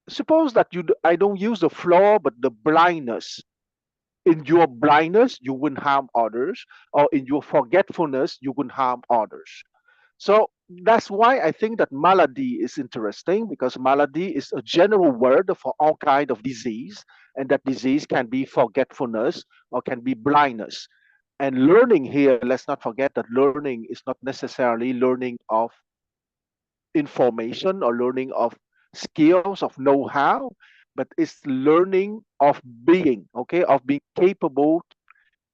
suppose that I don't use the flaw but the blindness. In your blindness you wouldn't harm others, or in your forgetfulness you wouldn't harm others. So that's why I think that malady is interesting, because malady is a general word for all kind of disease, and that disease can be forgetfulness or can be blindness. And learning here, let's not forget that learning is not necessarily learning of information or learning of skills of know-how, but it's learning of being, okay, of being capable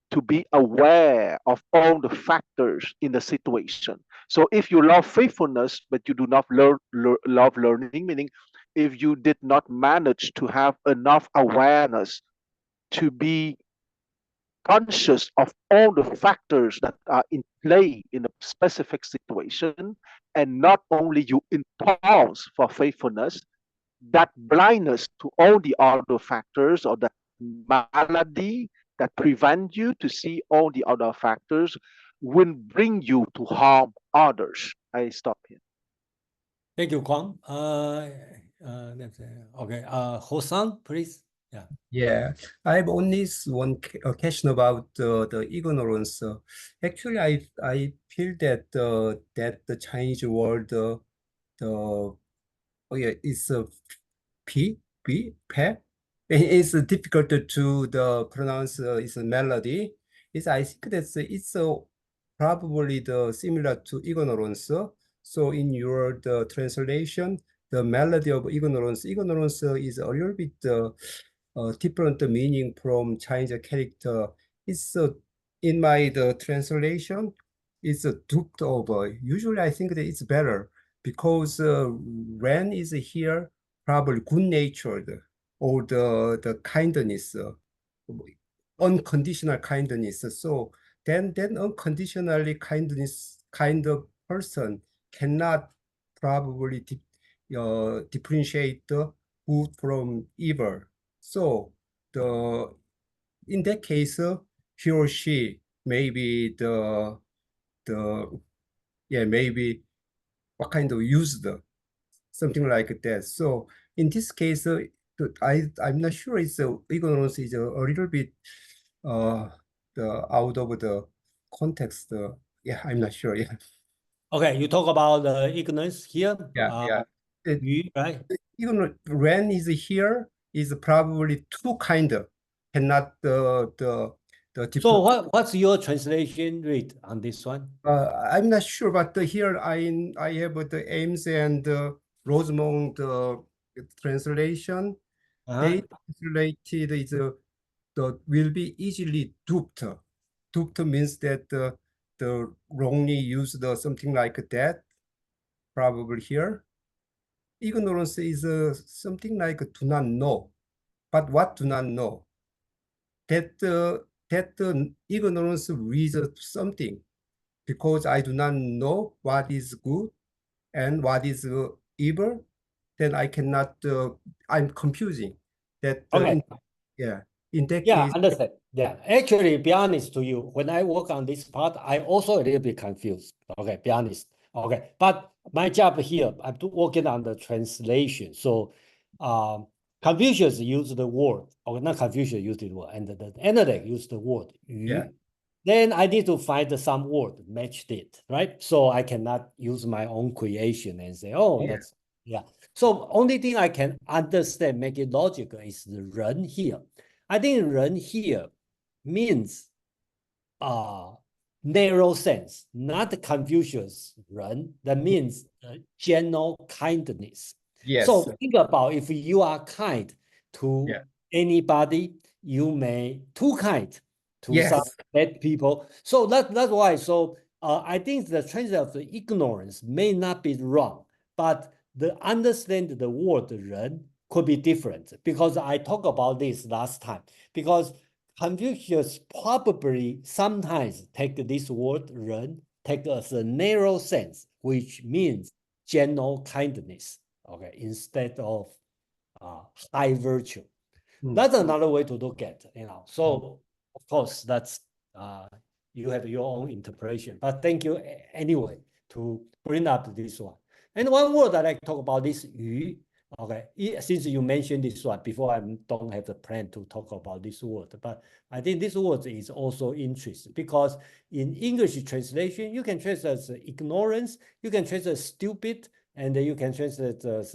to be aware of all the factors in the situation. So if you love faithfulness but you do not love learning, meaning if you did not manage to have enough awareness to be conscious of all the factors that are in play in a specific situation, and not only you impulse for faithfulness, that blindness to all the other factors, or that malady that prevent you to see all the other factors, will bring you to harm others. I stop here. Thank you, Kwang. Okay, Hosan, please. Yeah. Yeah, I have only one question about the ignorance. Actually, I feel that that the Chinese word the oh yeah, it's a pe. It's difficult to the pronounce. It's a melody. It's I think that's it's probably the similar to ignorance. So in your the translation, the melody of ignorance, ignorance is a little bit different meaning from Chinese character. It's in my the translation, it's duped over. Usually, I think that it's better because Ren is here probably good natured, or the kindness, unconditional kindness. So then unconditionally kindness kind of person cannot probably differentiate the good from evil. So the in that case, he or she maybe the yeah, maybe what kind of used something like that. So in this case, I'm not sure it's ignorance is a little bit the out of the context. Yeah, I'm not sure. Yeah, Okay, you talk about ignorance here. yeah. Right? Even when is here is probably too kind of cannot the So what's your translation rate on this one? I'm not sure, but here I have the Ames and Rosemont translation. They translated is the will be easily duped. Duped means that the wrongly used something like that. Probably here, ignorance is something like do not know, but what do not know? That ignorance leads to something, because I do not know what is good and what is evil, then I cannot, I'm confusing that Okay. yeah, in that Yeah, case, understand. Yeah, actually, be honest to you, when I work on this part, I also a little bit confused. Okay, be honest. Okay, but my job here, I'm working on the translation. So, Confucius used the word, or not Confucius used the word, and the Analects used the word 鱼. yeah, Then I need to find some word matched it, right? So I cannot use my own creation and say, oh, yeah. that's Yeah. So only thing I can understand, make it logical, is the 人 here. I think 人 here means narrow sense, not Confucius 人. That means general kindness. Yes. So think about if you are kind to Yeah. anybody, you may too kind to some Yes. bad people. So that's why. So I think the translation of the ignorance may not be wrong, but the understand the word 人 could be different, because I talked about this last time. Because Confucius probably sometimes take this word 人 take as a narrow sense, which means general kindness, okay, instead of high virtue. That's another way to look at, So of course, that's you have your own interpretation. But thank you anyway to bring up this one. And one word that I talk about this 鱼. Okay, since you mentioned this one before, I don't have the plan to talk about this word, but I think this word is also interesting because in English translation, you can translate as ignorance, you can translate as stupid, and then you can translate as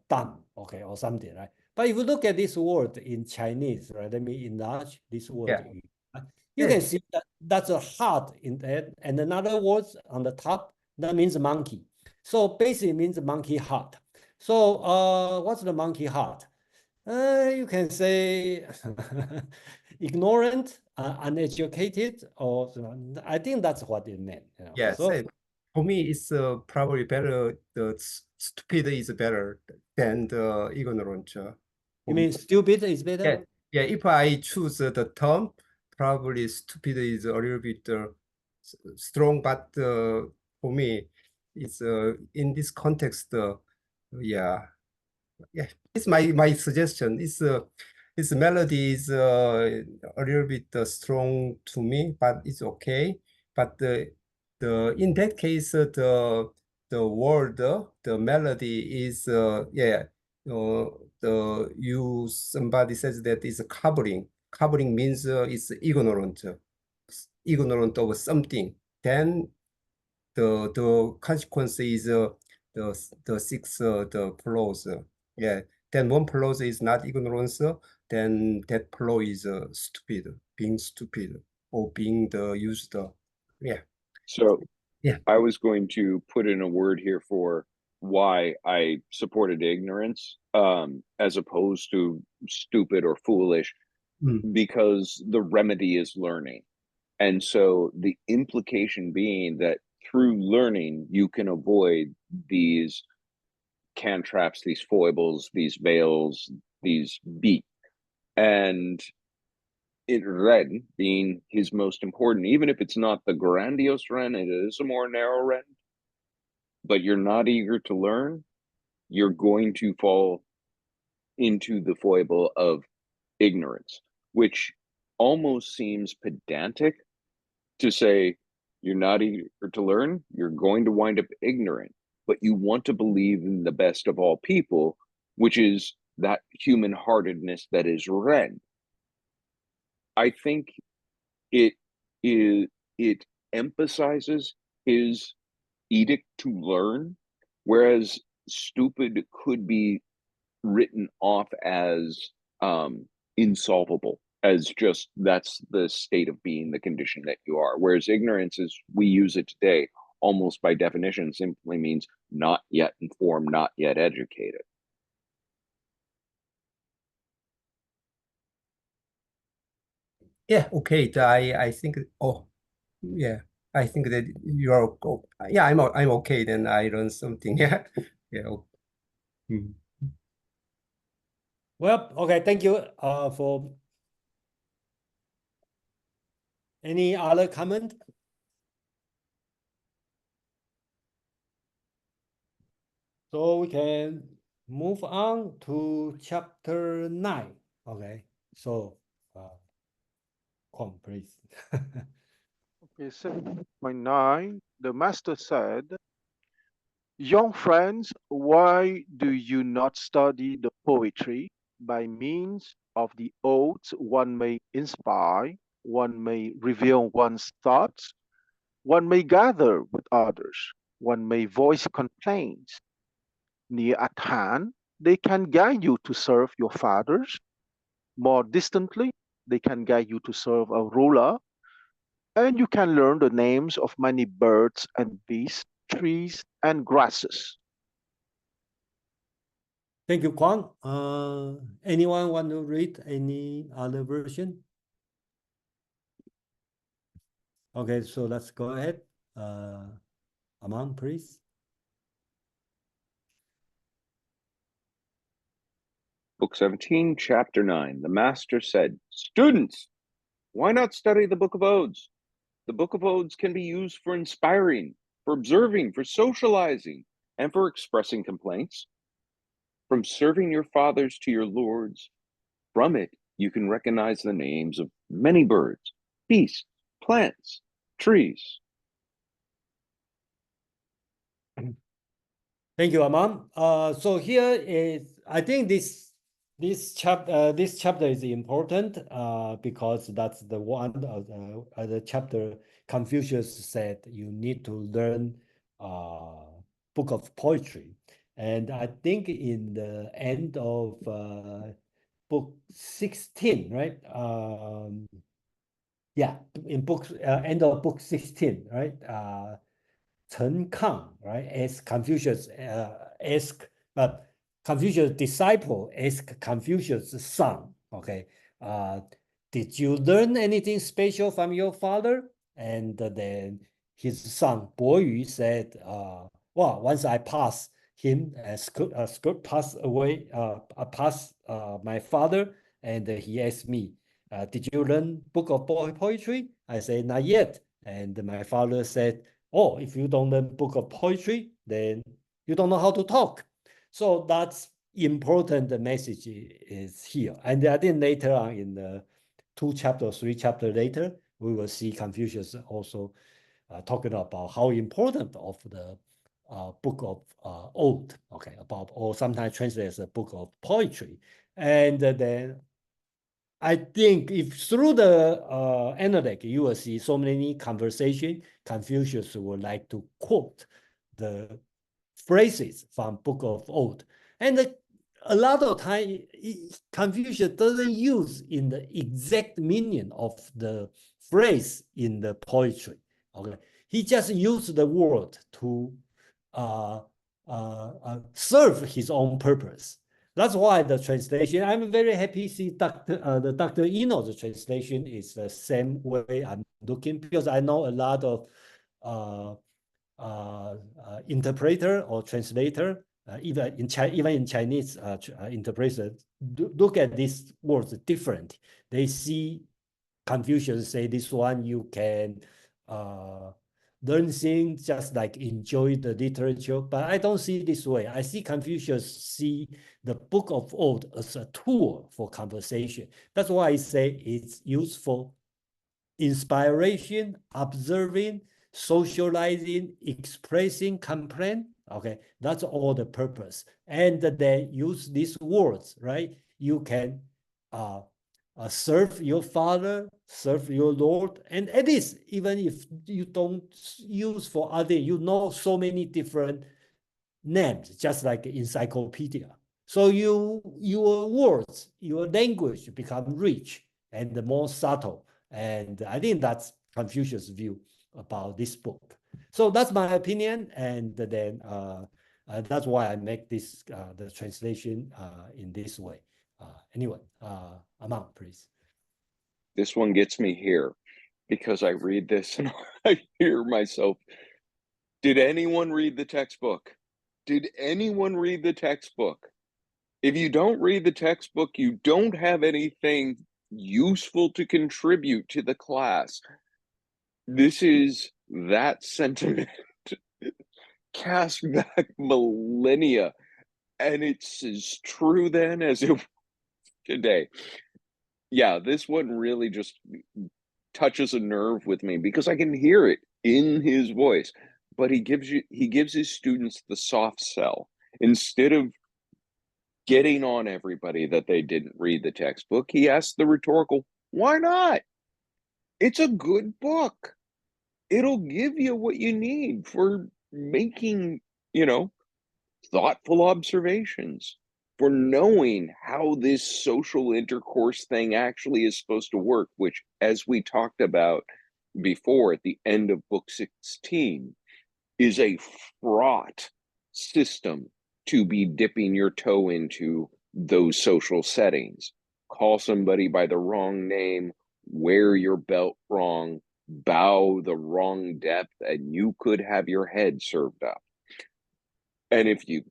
dumb, okay, or something, right? But if you look at this word in Chinese, right, let me enlarge this word. Yeah. You can see that that's a heart in there, and another word on the top, that means monkey. So basically it means monkey heart. So what's the monkey heart? You can say ignorant, uneducated, or I think that's what it meant. Yes. So for me, it's probably better. The stupid is better than the ignorant. you mean stupid is better? Yeah. Yeah. If I choose the term, probably stupid is a little bit strong, but for me, it's in this context. Yeah. Yeah, it's my suggestion. Its melody is a little bit strong to me, but it's okay. But the in that case, the word, the melody is yeah. Somebody says that is covering. Covering means it's ignorant of something. Then the consequence is the six the flows. Yeah. Then one flow is not ignorance, then that flow is stupid, being stupid or being the used. Yeah. So Yeah. I was going to put in a word here for why I supported ignorance as opposed to stupid or foolish, because the remedy is learning. And so the implication being that through learning, you can avoid these cantraps, these foibles, these veils, these beat. And it Ren being his most important, even if it's not the grandiose Ren, it is a more narrow Ren, but you're not eager to learn, you're going to fall into the foible of ignorance, which almost seems pedantic to say you're not eager to learn, you're going to wind up ignorant, but you want to believe in the best of all people, which is that human heartedness that is Ren. I think it emphasizes his edict to learn, whereas stupid could be written off as insolvable, as just that's the state of being, the condition that you are. Whereas ignorance, as we use it today, almost by definition, simply means not yet informed, not yet educated. Yeah. Okay. I think. Oh, yeah. I think that you are. Oh, yeah. I'm okay. Then I learned something. Yeah. Yeah. Mm. well, okay, thank you for any other comment. So we can move on to chapter 9. Okay, so Kwon, please. Okay, 7.9, the master said, young friends, why do you not study the poetry? By means of the odes, one may inspire, one may reveal one's thoughts, one may gather with others, one may voice complaints. Near at hand, they can guide you to serve your fathers. More distantly, they can guide you to serve a ruler, and you can learn the names of many birds and beasts, trees and grasses. Thank you, Kwang. Anyone want to read any other version? Okay, so let's go ahead. Aman, please. Book 17, Chapter 9. The Master said, "Students, why not study the Book of Odes? The Book of Odes can be used for inspiring, for observing, for socializing, and for expressing complaints. From serving your fathers to your lords, from it you can recognize the names of many birds, beasts, plants, trees." Thank you, Aman. So here is, I think this chapter is important because that's the one of the chapter Confucius said you need to learn book of poetry, and I think in the end of book 16, right? Yeah, in end of book 16, right? Chen Kang, right? As Confucius Confucius' disciple asked Confucius' son, okay, did you learn anything special from your father? And then his son, Bo Yu, said, well, once I pass him, pass away, pass my father, and he asked me, did you learn book of poetry? I said, not yet. And my father said, oh, if you don't learn book of poetry, then you don't know how to talk. So that's important. The message is here. And I think later on in the 2 chapters, 3 chapters later, we will see Confucius also talking about how important of the book of Ode, okay, about, or sometimes translated as a book of poetry. And then I think if through the Analects, you will see so many conversation, Confucius would like to quote the phrases from Book of Ode. And a lot of time, Confucius doesn't use in the exact meaning of the phrase in the poetry. Okay, he just used the word to serve his own purpose. That's why the translation, I'm very happy to see the Dr. Eno's translation is the same way I'm looking, because I know a lot of interpreter or translator, even in Chinese interpreter, look at these words different. They see Confucius say this one you can learn things, just like enjoy the literature, but I don't see it this way. I see Confucius see the Book of Ode as a tool for conversation. That's why I say it's useful inspiration, observing, socializing, expressing complaint. Okay, that's all the purpose. And they use these words, right? You can serve your father, serve your Lord, and at least even if you don't use for other, you know so many different names, just like encyclopedia. So your words, your language become rich and more subtle. And I think that's Confucius' view about this book. So that's my opinion, and then that's why I make this the translation in this way. Anyway, Aman, please. This one gets me here because I read this and I hear myself. Did anyone read the textbook? Did anyone read the textbook? If you don't read the textbook, you don't have anything useful to contribute to the class. This is that sentiment cast back millennia, and it's as true then as it today. Yeah, this one really just touches a nerve with me because I can hear it in his voice. But he gives his students the soft sell. Instead of getting on everybody that they didn't read the textbook, he asks the rhetorical, why not? It's a good book. It'll give you what you need for making, thoughtful observations, for knowing how this social intercourse thing actually is supposed to work, which, as we talked about before at the end of book 16, is a fraught system to be dipping your toe into those social settings. Call somebody by the wrong name, wear your belt wrong, bow the wrong depth, and you could have your head served up. And if you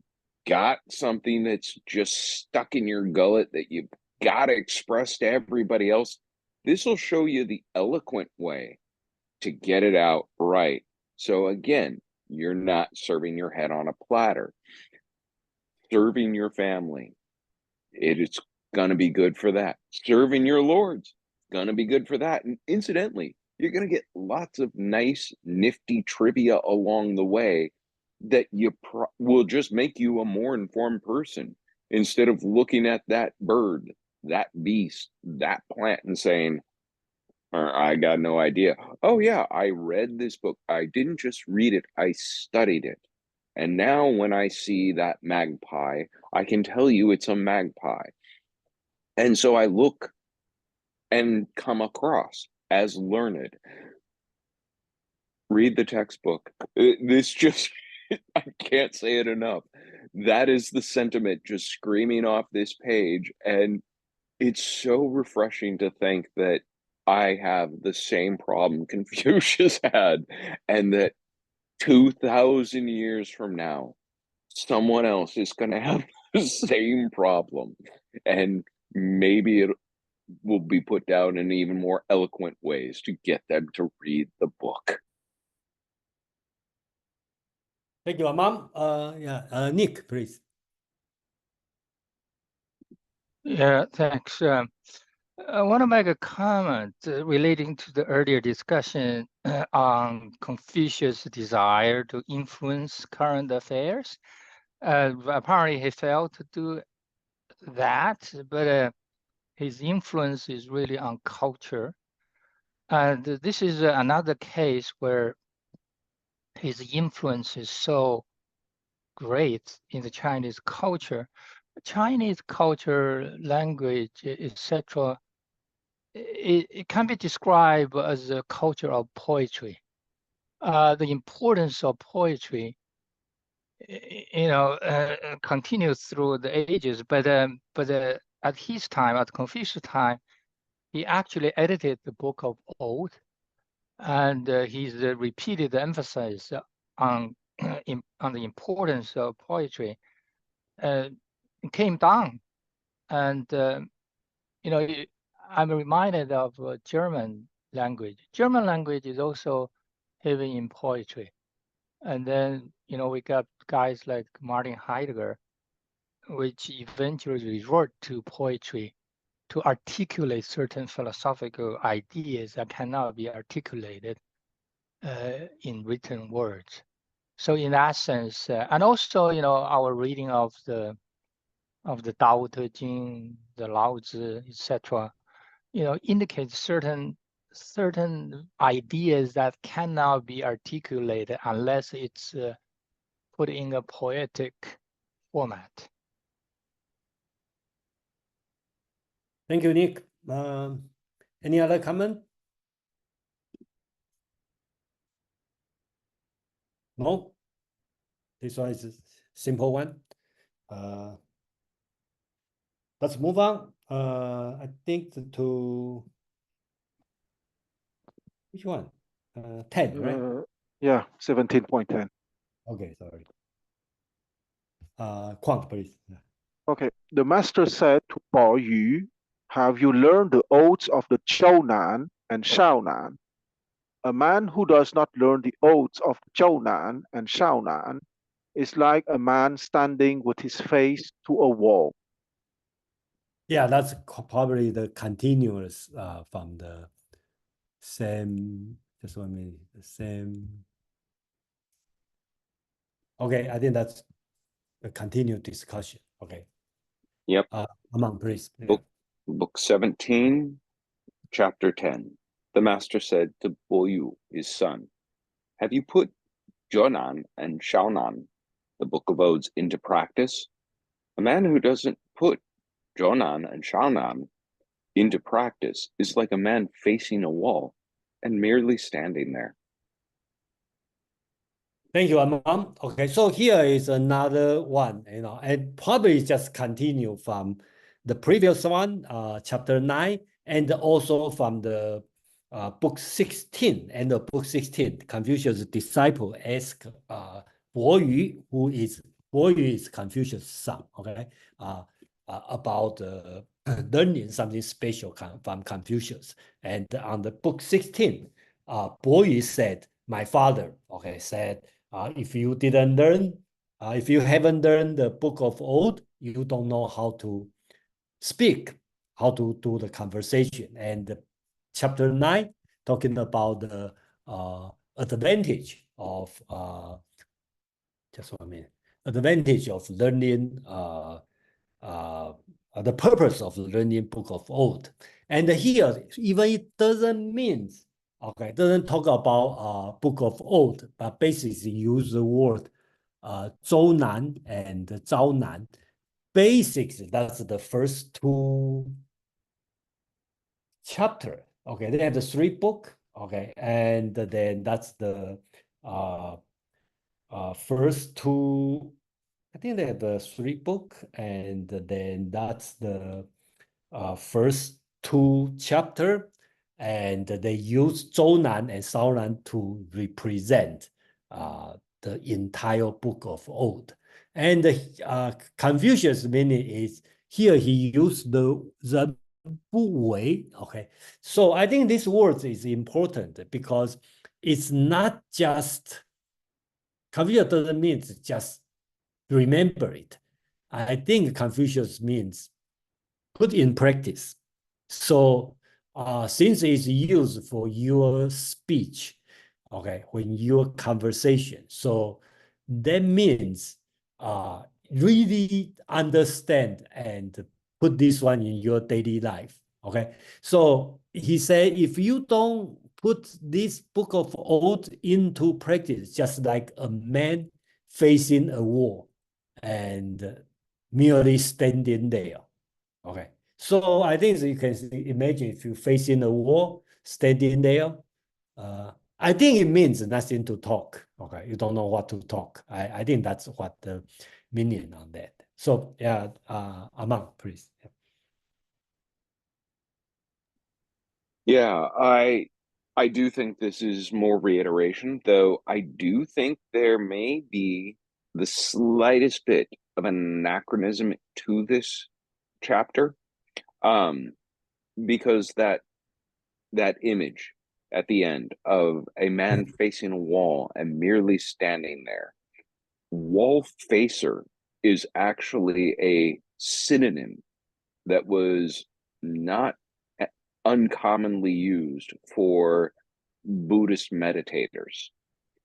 got something that's just stuck in your gullet that you've got to express to everybody else, this will show you the eloquent way to get it out right. So again, you're not serving your head on a platter. Serving your family, it is going to be good for that. Serving your lords, going to be good for that. And incidentally, you're going to get lots of nice, nifty trivia along the way that will just make you a more informed person, instead of looking at that bird, that beast, that plant and saying, I got no idea. Oh yeah, I read this book. I didn't just read it, I studied it. And now when I see that magpie, I can tell you it's a magpie. And so I look and come across as learned. Read the textbook. This just, I can't say it enough. That is the sentiment just screaming off this page. And it's so refreshing to think that I have the same problem Confucius had, and that 2,000 years from now, someone else is going to have the same problem. And maybe it will be put down in even more eloquent ways to get them to read the book. Thank you, Amam. Nick, please. Yeah, thanks. I want to make a comment relating to the earlier discussion on Confucius' desire to influence current affairs. Apparently, he failed to do that, but his influence is really on culture. And this is another case where his influence is so great in the Chinese culture. Chinese culture, language, etc., it can be described as a culture of poetry. The importance of poetry, continues through the ages. But at his time, at Confucius' time, he actually edited the Book of Ode, and he's repeated the emphasis on on the importance of poetry. It came down, and I'm reminded of German language. German language is also heavy in poetry. And then, we got guys like Martin Heidegger, which eventually resort to poetry to articulate certain philosophical ideas that cannot be articulated in written words. So in that sense, and also, our reading of the Tao Te Ching, the Lao Tzu, etc., indicates certain ideas that cannot be articulated unless it's put in a poetic format. Thank you, Nick. Any other comment? No? This one is a simple one. Let's move on. I think to which one? 10, right? Yeah, 17.10. Okay, sorry. Quang, please. Okay, the master said to Bo Yu, have you learned the oaths of the Zhounan and Shaonan? A man who does not learn the oaths of Zhounan and Shaonan is like a man standing with his face to a wall. Yeah, that's probably the continuous from the same, just 1 minute, the same. Okay, I think that's a continued discussion. Okay. Yep. Among, please. Book 17, chapter 10. The master said to Bo Yu, his son, have you put Zhenan and Shaonan the Book of Odes, into practice. A man who doesn't put Zhonan and Shaonan into practice is like a man facing a wall and merely standing there. Thank you, Amam. Okay, so here is another one, and probably just continue from the previous one, chapter 9, and also from the book 16. And the book 16, Confucius' disciple asked Bo Yu, Bo Yu is Confucius' son, okay, about learning something special from Confucius. And on the book 16, Bo Yu said, my father, okay, said, if you didn't learn, if you haven't learned the book of Odes, you don't know how to speak, how to do the conversation. And chapter 9, talking about the advantage of, just 1 minute, advantage of learning, the purpose of learning book of Odes. And here, even it doesn't mean, okay, doesn't talk about book of Odes, but basically use the word Zhounan and Zhaonan. Basically, that's the first 2 chapter. Okay, they have the 3 book. Okay, and then that's the first 2. I think they have the 3 book, and then that's the first 2 chapter, and they use Zhounan and Shaonan to represent the entire book of Odes. And Confucius' meaning is here he used the bu wei. Okay, so I think this word is important because it's not just Confucius doesn't mean just remember it. I think Confucius means put in practice. So since it's used for your speech, okay, when your conversation, so that means really understand and put this one in your daily life. Okay, so he said, if you don't put this book of Odes into practice, just like a man facing a wall and merely standing there. Okay, so I think you can imagine if you're facing a wall, standing there, I think it means nothing to talk. Okay, you don't know what to talk. I think that's what the meaning on that. So yeah, Amang, please. Yeah, I do think this is more reiteration, though I do think there may be the slightest bit of an anachronism to this chapter, because that image at the end of a man facing a wall and merely standing there, wall facer is actually a synonym that was not uncommonly used for Buddhist meditators,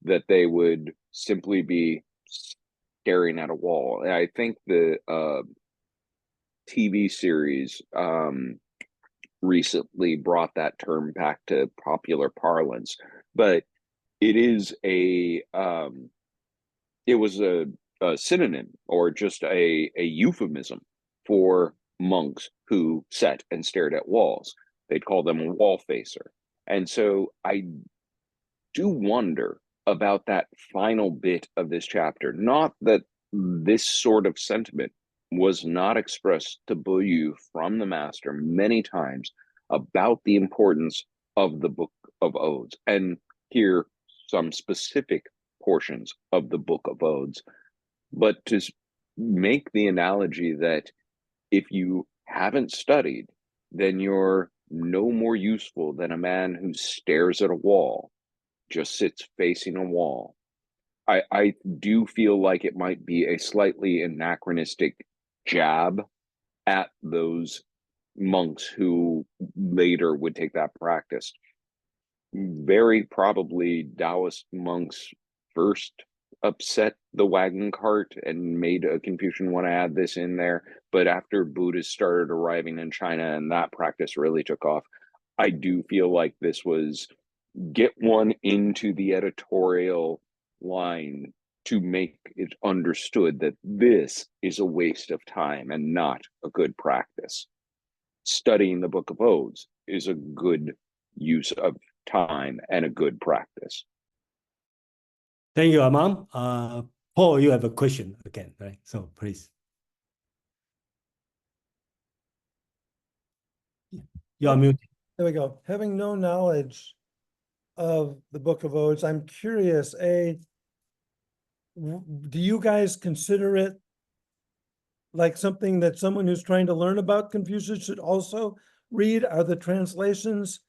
that they would simply be staring at a wall. And I think the TV series recently brought that term back to popular parlance, but it is it was a synonym or just a euphemism for monks who sat and stared at walls. They'd call them a wall facer. And so I do wonder about that final bit of this chapter. Not that this sort of sentiment was not expressed to Bo Yu from the master many times about the importance of the Book of Odes, and here some specific portions of the Book of Odes, but to make the analogy that if you haven't studied, then you're no more useful than a man who stares at a wall, just sits facing a wall. I do feel like it might be a slightly anachronistic jab at those monks who later would take that practice. Very probably Taoist monks first upset the wagon cart and made a Confucian want to add this in there. But after Buddhists started arriving in China and that practice really took off, I do feel like this was get one into the editorial line to make it understood that this is a waste of time and not a good practice. Studying the Book of Odes is a good use of time and a good practice. Thank you, Amam. Paul, you have a question again, right? So please. You are muted. There we go. Having no knowledge of the Book of Odes, I'm curious, do you guys consider it like something that someone who's trying to learn about Confucius should also read? Are the translations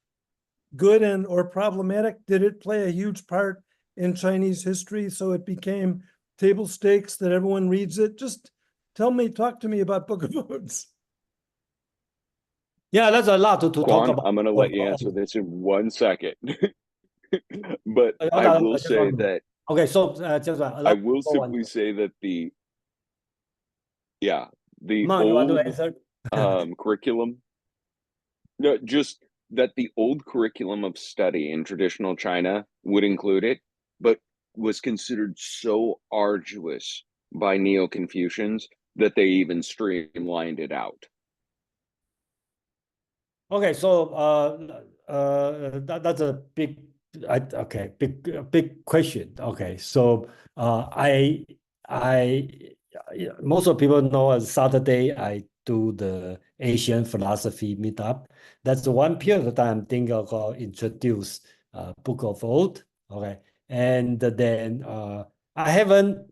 good and or problematic? Did it play a huge part in Chinese history so it became table stakes that everyone reads it? Just talk to me about Book of Odes. Yeah, that's a lot to talk Quan, about. I'm going to let you answer this in 1 second. But Hold I on, will just say 1 minute. that Okay, so just I will simply say that the Amam, you want to old answer? curriculum, no, just that the old curriculum of study in traditional China would include it, but was considered so arduous by Neo-Confucians that they even streamlined it out. Okay, so that's a big question. Okay, so most of people know as Saturday I do the Asian philosophy meetup. That's the one period of time think about introduce Book of Old. Okay, and then I haven't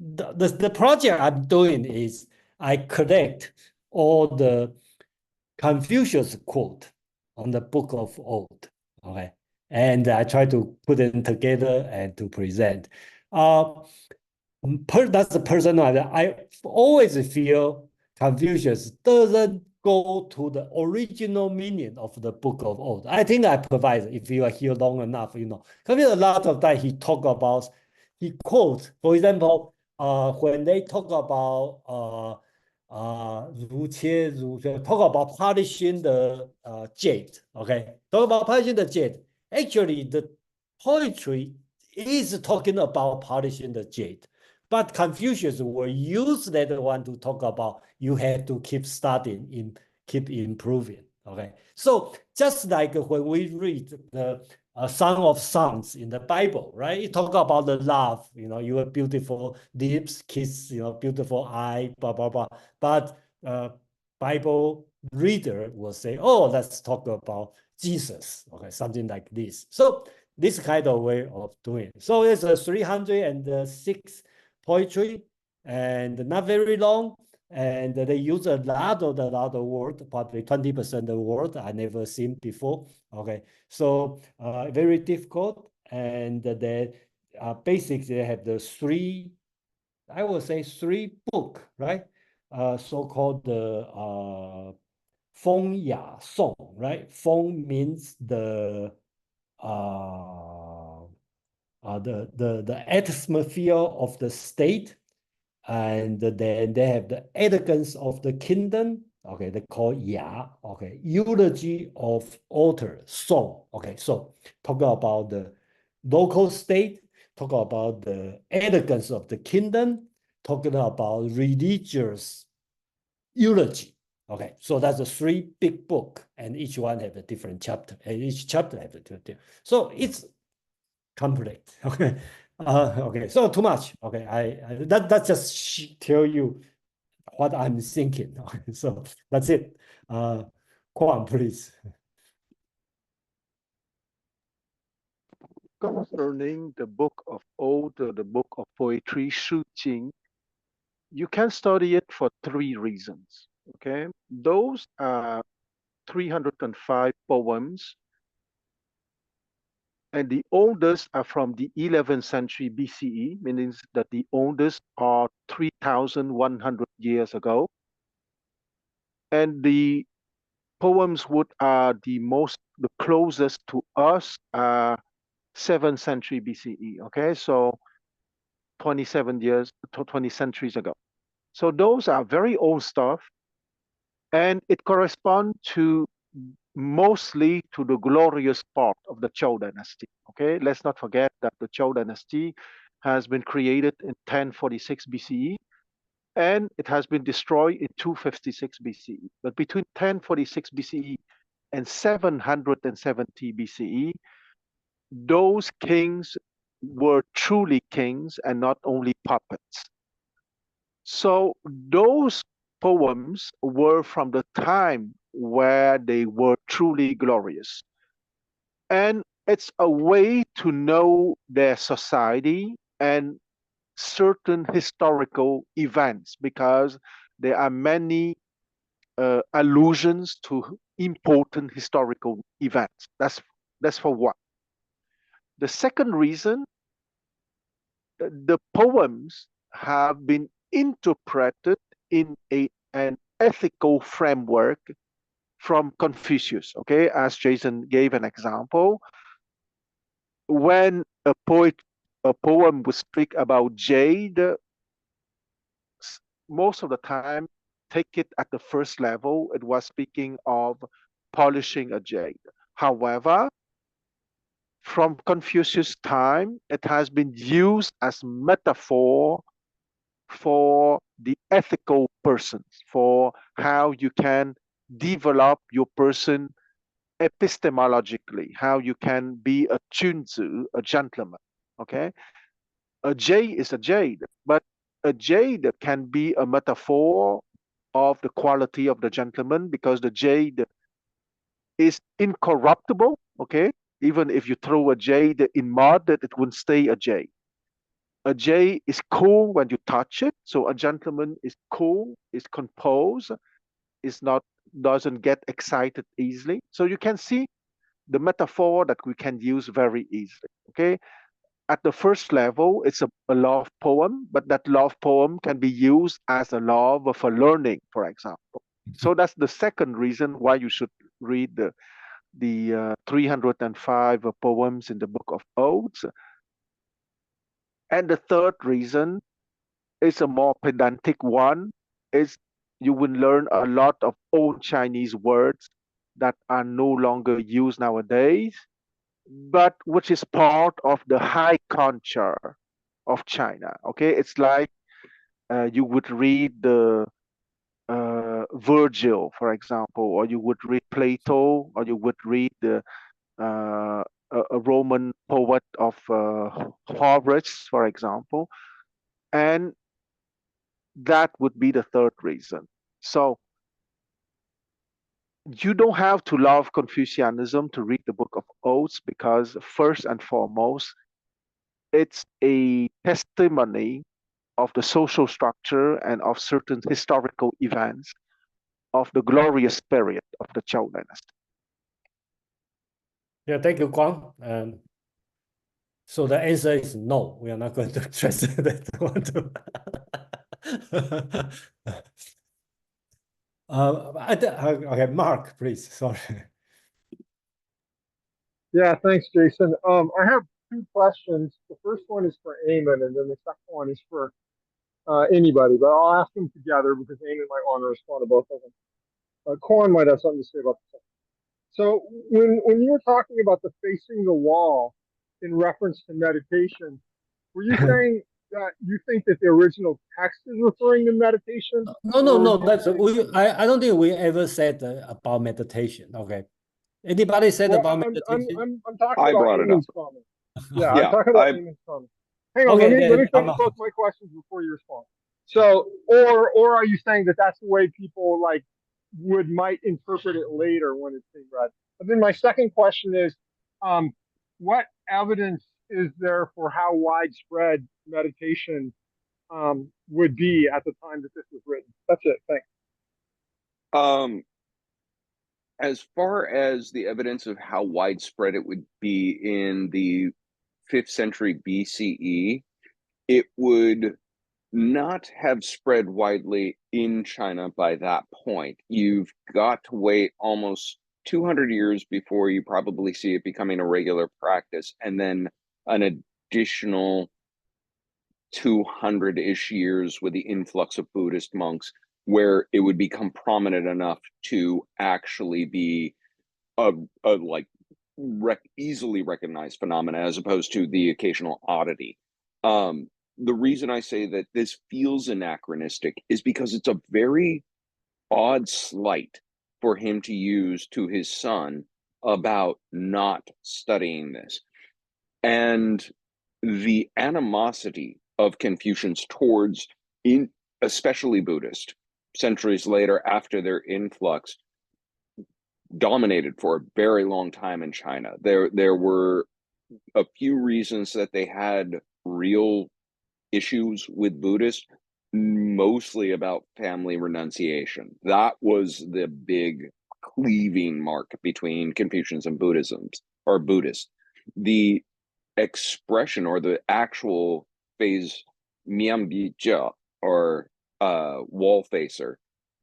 the project I'm doing is I collect all the Confucius quote on the Book of Old, okay, and I try to put them together and to present. That's the personal. I always feel Confucius doesn't go to the original meaning of the Book of Old. I think I provide, if you are here long enough, you know, because a lot of time he quotes, for example, when they talk about talk about polishing the jade, okay? Talk about polishing the jade. Actually, the poetry is talking about polishing the jade. But Confucius will use that one to talk about you have to keep studying, keep improving. Okay, so just like when we read the Song of Songs in the Bible, right? It talk about the love, you know, your beautiful lips, kiss, you know, beautiful eye, blah blah blah. But Bible reader will say, oh, let's talk about Jesus, okay, something like this. So this kind of way of doing it. So it's a 306 poetry and not very long. And they use a lot of words, probably 20% of the word I never seen before. Okay, so very difficult. And they basically they have the I would say three book, right? So-called the Feng Ya Song, right? Feng means the atmosphere of the state, and then they have the elegance of the kingdom. Okay, they call Ya. Okay, eulogy of author, song. Okay, so talk about the local state, talk about the elegance of the kingdom, talking about religious eulogy. Okay, so that's a three big book, and each one have a different chapter, and each chapter have a different. So it's complex. Okay, okay. So too much. Okay, that just tell you what I'm thinking. Okay, so that's it. Quan, please. Concerning the Book of Odes, the Book of Poetry, Shu Jing, you can study it for three reasons. Okay, those are 305 poems, and the oldest are from the 11th century BCE, meaning that the oldest are 3,100 years ago, and the poems which are the closest to us are 7th century BCE. Okay, so 20 centuries ago. So those are very old stuff, and it corresponds to mostly to the glorious part of the Zhou dynasty. Okay, let's not forget that the Zhou dynasty has been created in 1046 BCE, and it has been destroyed in 256 BCE. But between 1046 BCE and 770 BCE, those kings were truly kings and not only puppets. So those poems were from the time where they were truly glorious. And it's a way to know their society and certain historical events, because there are many allusions to important historical events. That's for one. The second reason, the poems have been interpreted in an ethical framework from Confucius. Okay, as Jason gave an example, when a poem would speak about jade, most of the time, take it at the first level, it was speaking of polishing a jade. However, from Confucius' time, it has been used as metaphor for the ethical persons, for how you can develop your person epistemologically, how you can be a chunzi, a gentleman. Okay, a jade is a jade, but a jade can be a metaphor of the quality of the gentleman, because the jade is incorruptible. Okay, even if you throw a jade in mud, it wouldn't stay a jade. A jade is cool when you touch it, so a gentleman is cool, is composed, is not, doesn't get excited easily. So you can see the metaphor that we can use very easily. Okay, at the first level, it's a love poem, but that love poem can be used as a love for learning, for example. So that's the second reason why you should read the 305 poems in the Book of Odes. And the third reason is a more pedantic one, is you will learn a lot of old Chinese words that are no longer used nowadays, but which is part of the high culture of China. Okay, it's like you would read the Virgil, for example, or you would read Plato, or you would read the a Roman poet of Horace, for example, and that would be the third reason. So you don't have to love Confucianism to read the Book of Odes, because first and foremost, it's a testimony of the social structure and of certain historical events of the glorious period of the Zhou dynasty. Yeah, thank you, Guang. So the answer is no. We are not going to translate that one to. Okay, Mark, please. Sorry. Yeah, thanks, Jason. I have two questions. The first one is for Eamon, and then the second one is for anybody, but I'll ask them together because Eamon might want to respond to both of them. Quan might have something to say about this. So when you were talking about the facing the wall in reference to meditation, were you saying that you think that the original text is referring to meditation? No. That's I don't think we ever said about meditation. Okay. Anybody said about meditation? I'm talking I about brought it up. Eamon's comment. Yeah, Yeah, I'm talking about Eamon's comment. Hang on, Okay, let me finish both my questions before you respond. So, or are you saying that that's the way people like might interpret it later when it's being read? But then my second question is, what evidence is there for how widespread meditation would be at the time that this was written? That's it. Thanks. As far as the evidence of how widespread it would be in the 5th century BCE, it would not have spread widely in China by that point. You've got to wait almost 200 years before you probably see it becoming a regular practice, and then an additional 200-ish years with the influx of Buddhist monks, where it would become prominent enough to actually be a easily recognized phenomena, as opposed to the occasional oddity. The reason I say that this feels anachronistic is because it's a very odd slight for him to use to his son about not studying this. And the animosity of Confucians towards, especially Buddhist, centuries later after their influx, dominated for a very long time in China. There were a few reasons that they had real issues with Buddhists, mostly about family renunciation. That was the big cleaving mark between Confucians and Buddhisms or Buddhists. The expression or the actual phase mianbijia or wall facer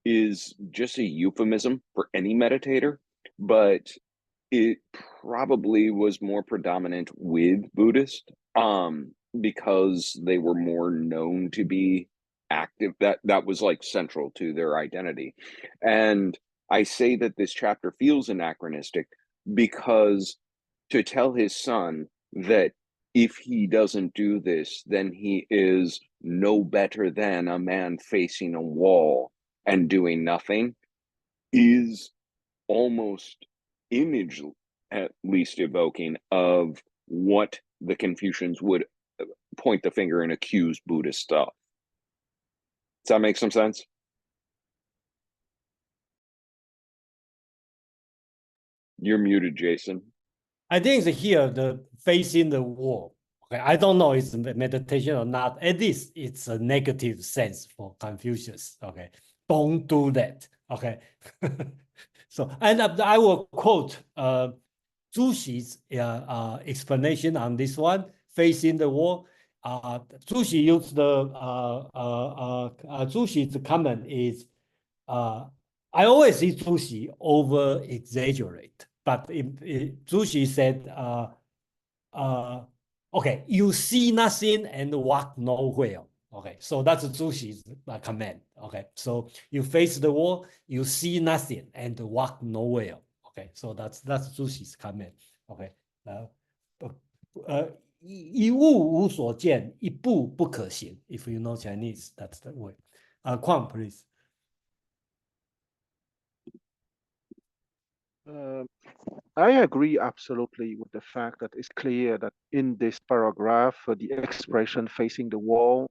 is just a euphemism for any meditator, but it probably was more predominant with Buddhists because they were more known to be active. That was like central to their identity. And I say that this chapter feels anachronistic because to tell his son that if he doesn't do this, then he is no better than a man facing a wall and doing nothing is almost image, at least evoking, of what the Confucians would point the finger and accuse Buddhist stuff. Does that make some sense? You're muted, Jason. I think it's here, the facing the wall. Okay, I don't know it's meditation or not. At least it's a negative sense for Confucius. Okay, don't do that. Okay, so and I will quote Zhu Xi's explanation on this one, facing the wall. Zhu Xi used the Zhu Xi's comment is I always see Zhu Xi over exaggerate, but Zhu Xi said, okay, you see nothing and walk nowhere. Okay, so that's Zhu Xi's command. Okay, so you face the wall, you see nothing and walk nowhere. Okay, so that's Zhu Xi's command. Okay, 一物无所见，一步不可行. If you know Chinese, that's the way. Kwang, please. I agree absolutely with the fact that it's clear that in this paragraph, the expression facing the wall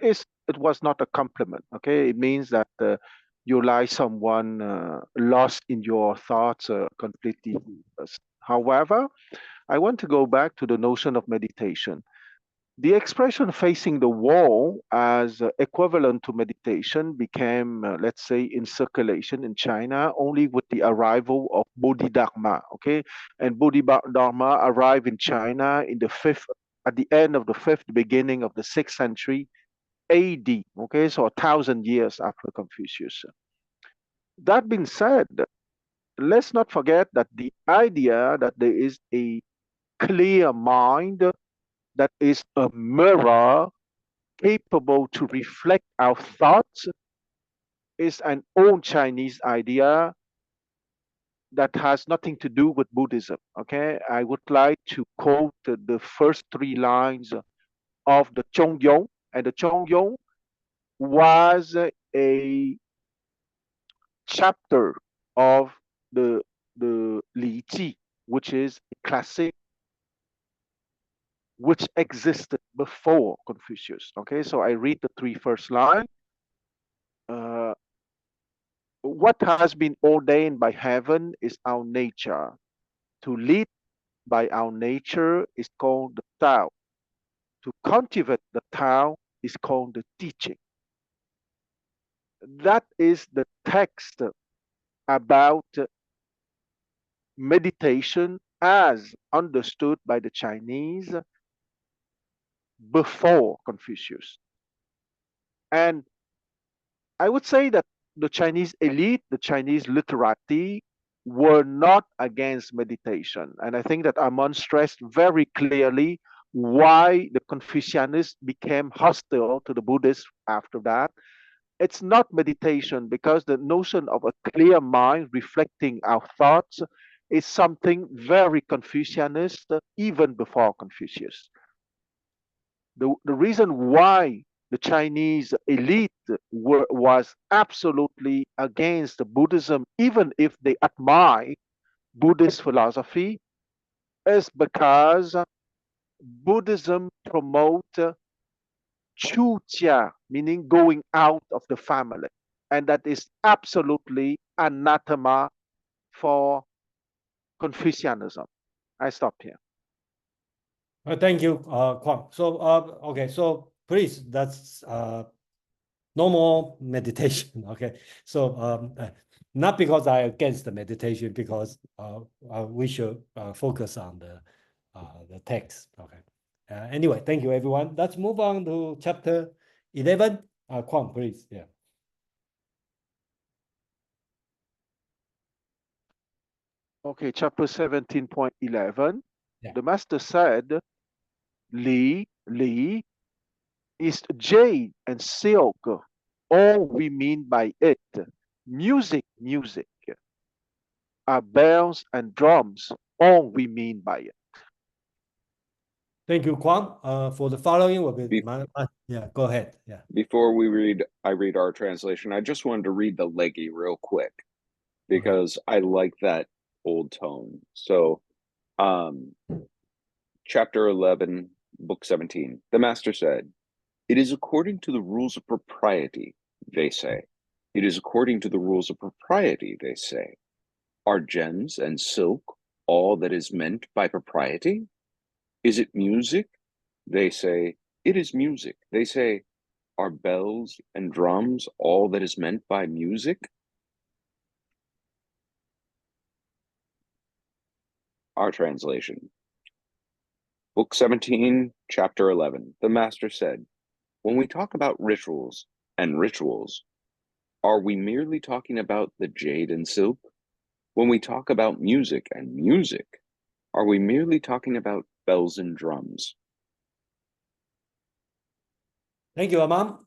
it was not a compliment. Okay, it means that you lie someone lost in your thoughts, completely. However, I want to go back to the notion of meditation. The expression facing the wall as equivalent to meditation became, let's say, in circulation in China only with the arrival of Bodhidharma. Okay, and Bodhidharma arrived in China in the at the end of the 5th, beginning of the 6th century AD. Okay, so 1,000 years after Confucius. That being said, let's not forget that the idea that there is a clear mind that is a mirror capable to reflect our thoughts is an old Chinese idea that has nothing to do with Buddhism. Okay, I would like to quote the first 3 lines of the Chongyong, and the Chongyong was a chapter of the Li Ji, which is a classic which existed before Confucius. Okay, so I read the 3 first line. What has been ordained by heaven is our nature. To lead by our nature is called the Tao. To cultivate the Tao is called the teaching. That is the text about meditation as understood by the Chinese before Confucius. And I would say that the Chinese elite, the Chinese literati, were not against meditation. And I think that Amon stressed very clearly why the Confucianists became hostile to the Buddhists after that. It's not meditation because the notion of a clear mind reflecting our thoughts is something very Confucianist even before Confucius. The reason why the Chinese elite was absolutely against Buddhism, even if they admire Buddhist philosophy, is because Buddhism promotes chutia, meaning going out of the family. And that is absolutely anathema for Confucianism. I stop here. Thank you, Kwang. So, okay, so please, that's no more meditation. Okay, so not because I against the meditation, because we should focus on the text. Okay. Anyway, thank you, everyone. Let's move on to chapter 11. Kwang, please. Yeah. Okay, chapter 17.11. Yeah. The master said, Li is jade and silk. All we mean by it. Music are bells and drums. All we mean by it. Thank you, Kwang. For the following will be yeah, go ahead. Yeah. Before I read our translation, I just wanted to read the leggy real quick because I like that old tone. So, chapter 11, book 17, the master said, "It is according to the rules of propriety," they say. "It is according to the rules of propriety," they say. "Are gems and silk all that is meant by propriety? Is it music?" They say, "It is music." They say, "Are bells and drums all that is meant by music?" Our translation. Book 17, chapter 11. The master said, "When we talk about rituals and rituals, are we merely talking about the jade and silk? When we talk about music and music, are we merely talking about bells and drums?" Thank you, Amam.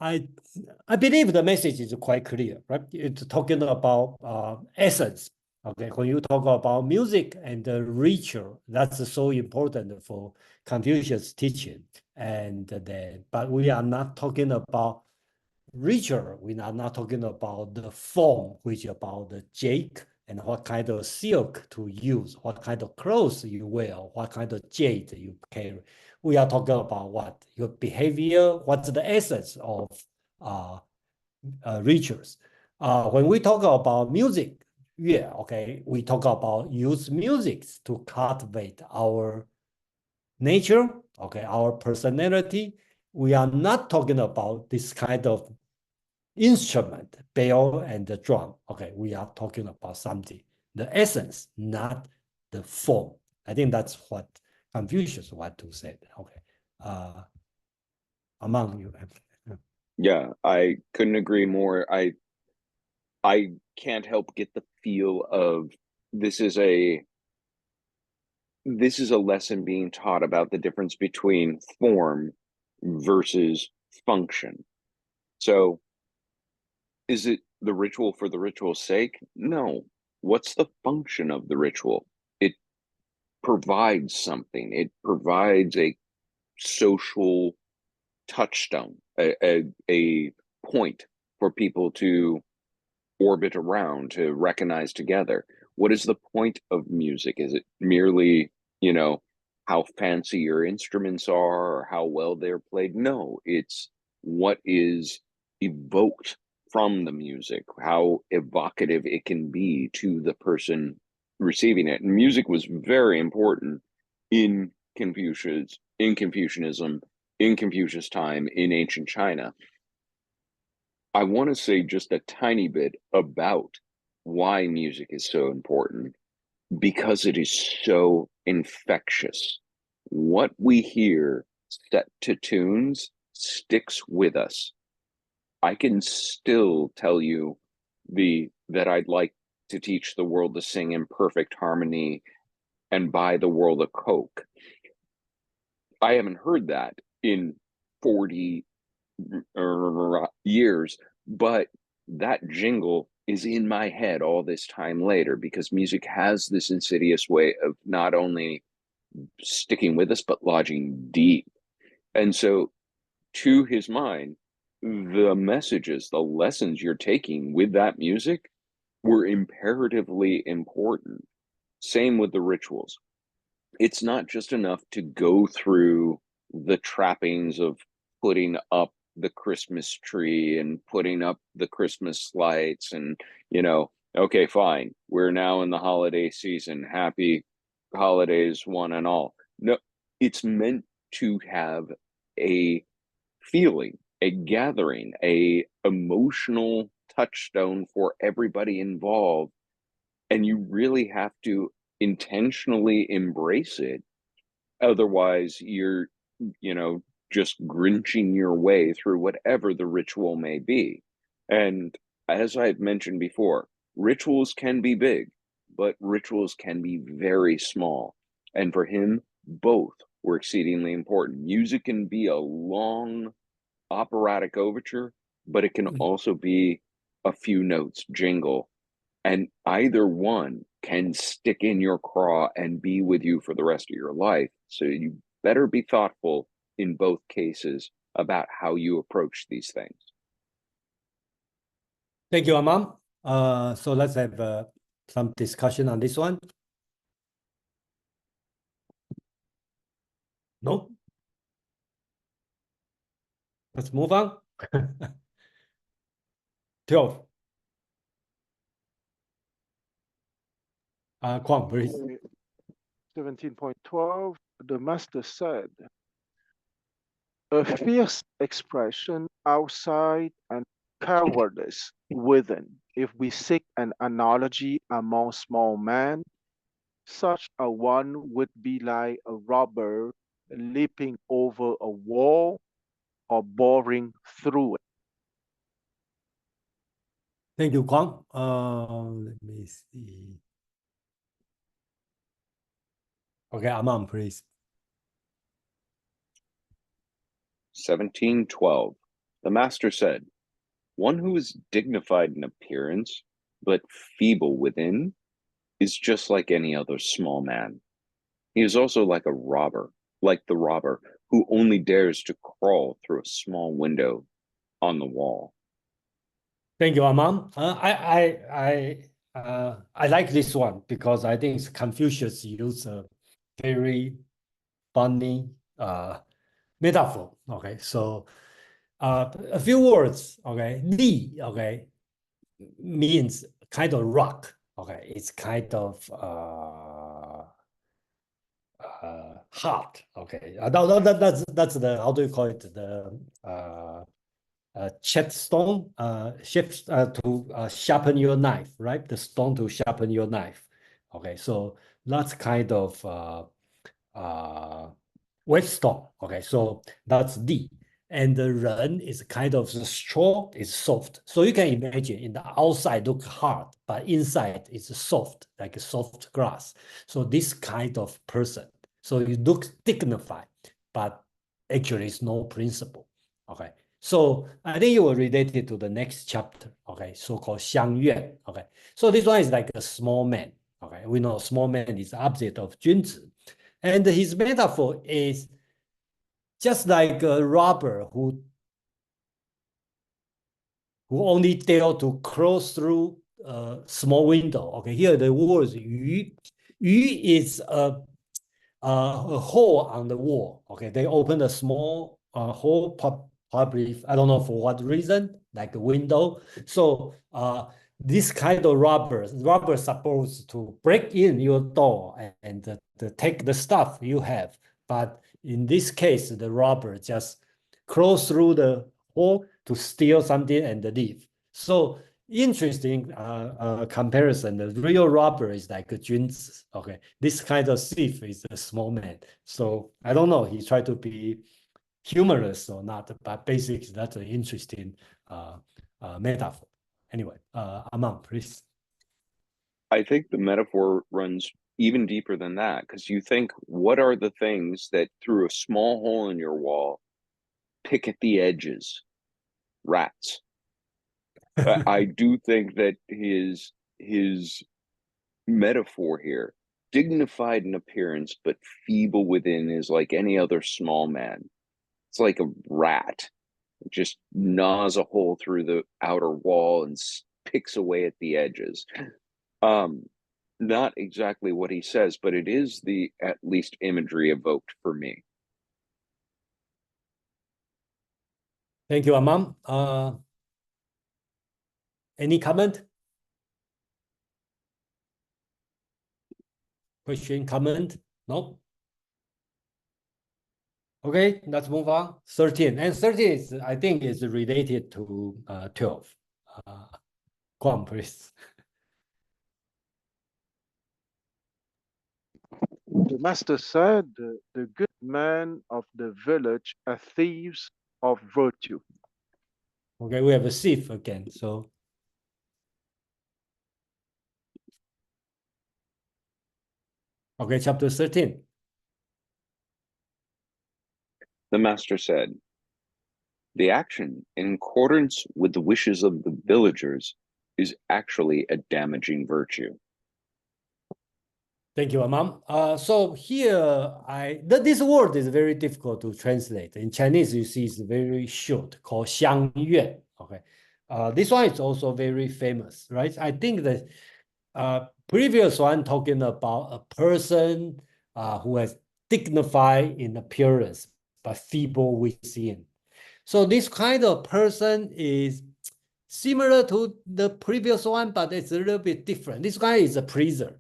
I believe the message is quite clear, right? It's talking about essence. Okay, when you talk about music and the ritual, that's so important for Confucius teaching. But we are not talking about ritual. We are not talking about the form, which is about the jade and what kind of silk to use, what kind of clothes you wear, what kind of jade you carry. We are talking about what? Your behavior, what's the essence of rituals. When we talk about music, yeah, okay, we talk about use music to cultivate our nature, okay, our personality. We are not talking about this kind of instrument, bell and the drum. Okay, we are talking about something, the essence, not the form. I think that's what Confucius want to say. Okay, among you. Yeah, I couldn't agree more. I can't help get the feel of this is a lesson being taught about the difference between form versus function. So, is it the ritual for the ritual's sake? No. What's the function of the ritual? It provides something. It provides a social touchstone, a point for people to orbit around, to recognize together. What is the point of music? Is it merely, how fancy your instruments are or how well they're played? No, it's what is evoked from the music, how evocative it can be to the person receiving it. And music was very important in Confucianism, in Confucius time, in ancient China. I want to say just a tiny bit about why music is so important, because it is so infectious. What we hear set to tunes sticks with us. I can still tell you that I'd like to teach the world to sing in perfect harmony and buy the world a Coke. I haven't heard that in 40 years, but that jingle is in my head all this time later, because music has this insidious way of not only sticking with us, but lodging deep. And so, to his mind, the messages, the lessons you're taking with that music were imperatively important. Same with the rituals. It's not just enough to go through the trappings of putting up the Christmas tree and putting up the Christmas lights and, okay, fine, we're now in the holiday season. Happy holidays, one and all. No, it's meant to have a feeling, a gathering, a emotional touchstone for everybody involved. And you really have to intentionally embrace it. Otherwise, you're, just grinching your way through whatever the ritual may be. And as I've mentioned before, rituals can be big, but rituals can be very small. And for him, both were exceedingly important. Music can be a long operatic overture, but it can also be a few notes jingle. And either one can stick in your craw and be with you for the rest of your life. So you better be thoughtful in both cases about how you approach these things. Thank you, Amam. So let's have some discussion on this one. No? Let's move on. 12. Kwang, please. 17.12, the master said, a fierce expression outside and cowardice within. If we seek an analogy among small men, such a one would be like a robber leaping over a wall or boring through it. Thank you, Kwang. Let me see. Okay, Amam, please. 17:12. The master said, one who is dignified in appearance, but feeble within, is just like any other small man. He is also like a robber, like the robber who only dares to crawl through a small window on the wall. Thank you, Amam. I like this one because I think Confucius used a very funny metaphor. Okay, so a few words. Okay, Li. Okay, means kind of rock. Okay, it's kind of hard. Okay, that's the, how do you call it, the stone, to sharpen your knife, right? The stone to sharpen your knife. Okay, so that's kind of whetstone. Okay, so that's D. And the ren is kind of the straw, is soft. So you can imagine in the outside look hard, but inside it's soft, like a soft glass. So this kind of person. So it looks dignified, but actually it's no principle. Okay. So I think it was related to the next chapter, okay, so-called Xiang Yuan, okay. So this one is like a small man, okay. We know small man is the opposite of Junzi. And his metaphor is just like a robber who only dare to cross through a small window. Okay, here the words yu. Yu is a hole on the wall. Okay, they open a small hole, probably, I don't know for what reason, like a window. So this kind of robbers supposed to break in your door and take the stuff you have. But in this case, the robber just crawls through the hole to steal something and leave. So interesting comparison. The real robber is like a Junzi. Okay, this kind of thief is a small man. So I don't know. He tried to be humorous or not, but basically that's an interesting metaphor. Anyway, Amam, please. I think the metaphor runs even deeper than that, because you think, what are the things that through a small hole in your wall pick at the edges? Rats. I do think that his metaphor here dignified in appearance, but feeble within, is like any other small man. It's like a rat. It just gnaws a hole through the outer wall and picks away at the edges. Not exactly what he says, but it is the at least imagery evoked for me. Thank you, Amam. Any comment? Question, comment? No? Okay, let's move on. 13. And 13 is, I think, is related to 12. Go on, please. The master said, the good men of the village are thieves of virtue. Okay, we have a thief again. So, okay, chapter 13. The master said, the action in accordance with the wishes of the villagers is actually a damaging virtue. Thank you, Amam. So here, this word is very difficult to translate. In Chinese, you see it's very short, called 相悦. Okay, this one is also very famous, right? I think the previous one talking about a person who has dignified in appearance but feeble within. So this kind of person is similar to the previous one, but it's a little bit different. This guy is a pleaser.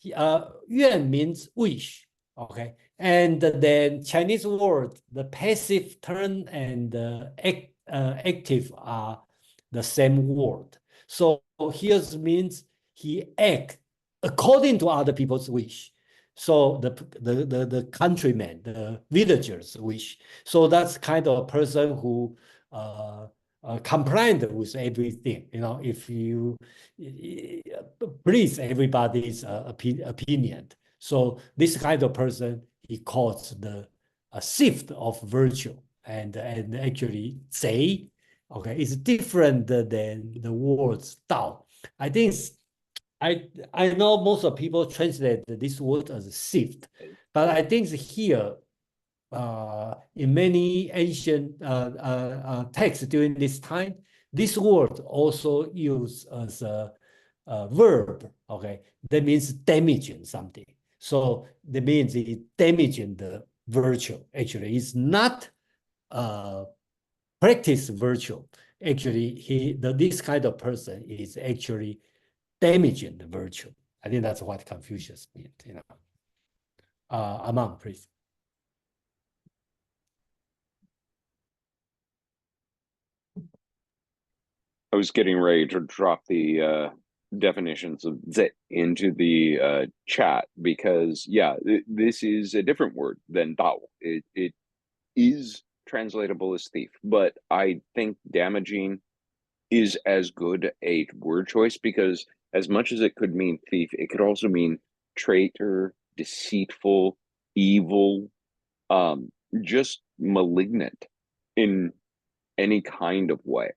愿 means wish, okay? And then Chinese word, the passive term and the active are the same word. So here means he act according to other people's wish. So the countrymen, the villagers' wish. So that's kind of a person who compliant with everything. You know, if you please everybody's opinion. So this kind of person he calls the shift of virtue, and actually say, okay, it's different than the words Dao. I think I know most of people translate this word as shift, but I think here in many ancient texts during this time, this word also used as a verb. Okay, that means damaging something. So that means it's damaging the virtue. Actually, it's not practice virtue. Actually, this kind of person is actually damaging the virtue. I think that's what Confucius meant. You know, Amang, please. I was getting ready to drop the definitions of zit into the chat because, yeah, this is a different word than dao. It is translatable as thief, but I think damaging is as good a word choice because as much as it could mean thief, it could also mean traitor, deceitful, evil, just malignant in any kind of way.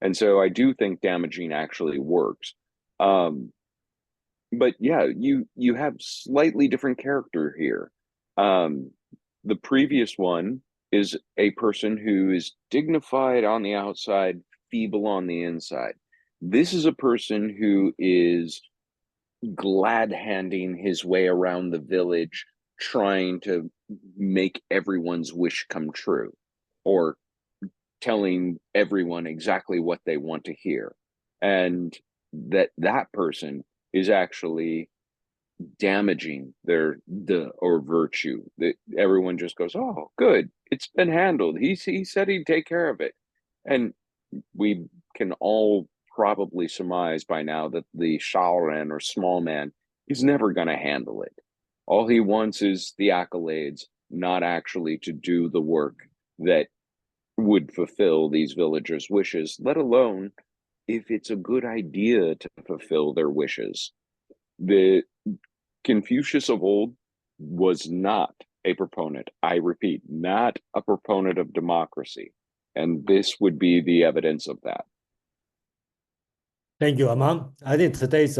And so I do think damaging actually works. But yeah, you have slightly different character here. The previous one is a person who is dignified on the outside, feeble on the inside. This is a person who is glad handing his way around the village, trying to make everyone's wish come true, or telling everyone exactly what they want to hear, and that person is actually damaging their virtue. That everyone just goes, oh, good, it's been handled. He said he'd take care of it, and we can all probably surmise by now that the Shaoran or small man is never going to handle it. All he wants is the accolades, not actually to do the work that would fulfill these villagers' wishes, let alone if it's a good idea to fulfill their wishes. The Confucius of old was not a proponent, I repeat, not a proponent of democracy. And this would be the evidence of that. Thank you, Amam. I think today's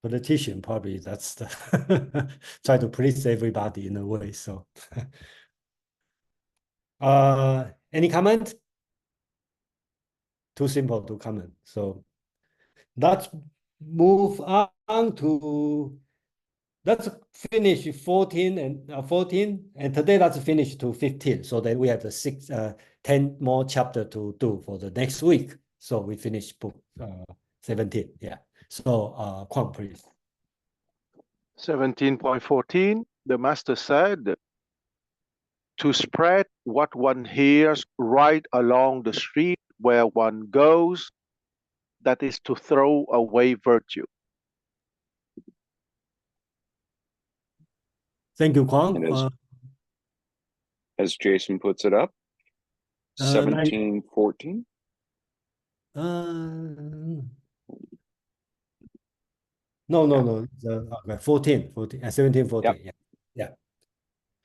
politician, probably that's the try to please everybody in a way. So, any comment? Too simple to comment. So let's move on to let's finish 14 and today let's finish to 15 so that we have the 10 more chapter to do for the next week. So we finish book 17. Yeah. So Kwang, please. 17.14, the master said, to spread what one hears right along the street where one goes, that is to throw away virtue. Thank you, Kwang. And as Jason puts it up, 17:14. No. Okay, 14, 17, 14. Yep. Yeah.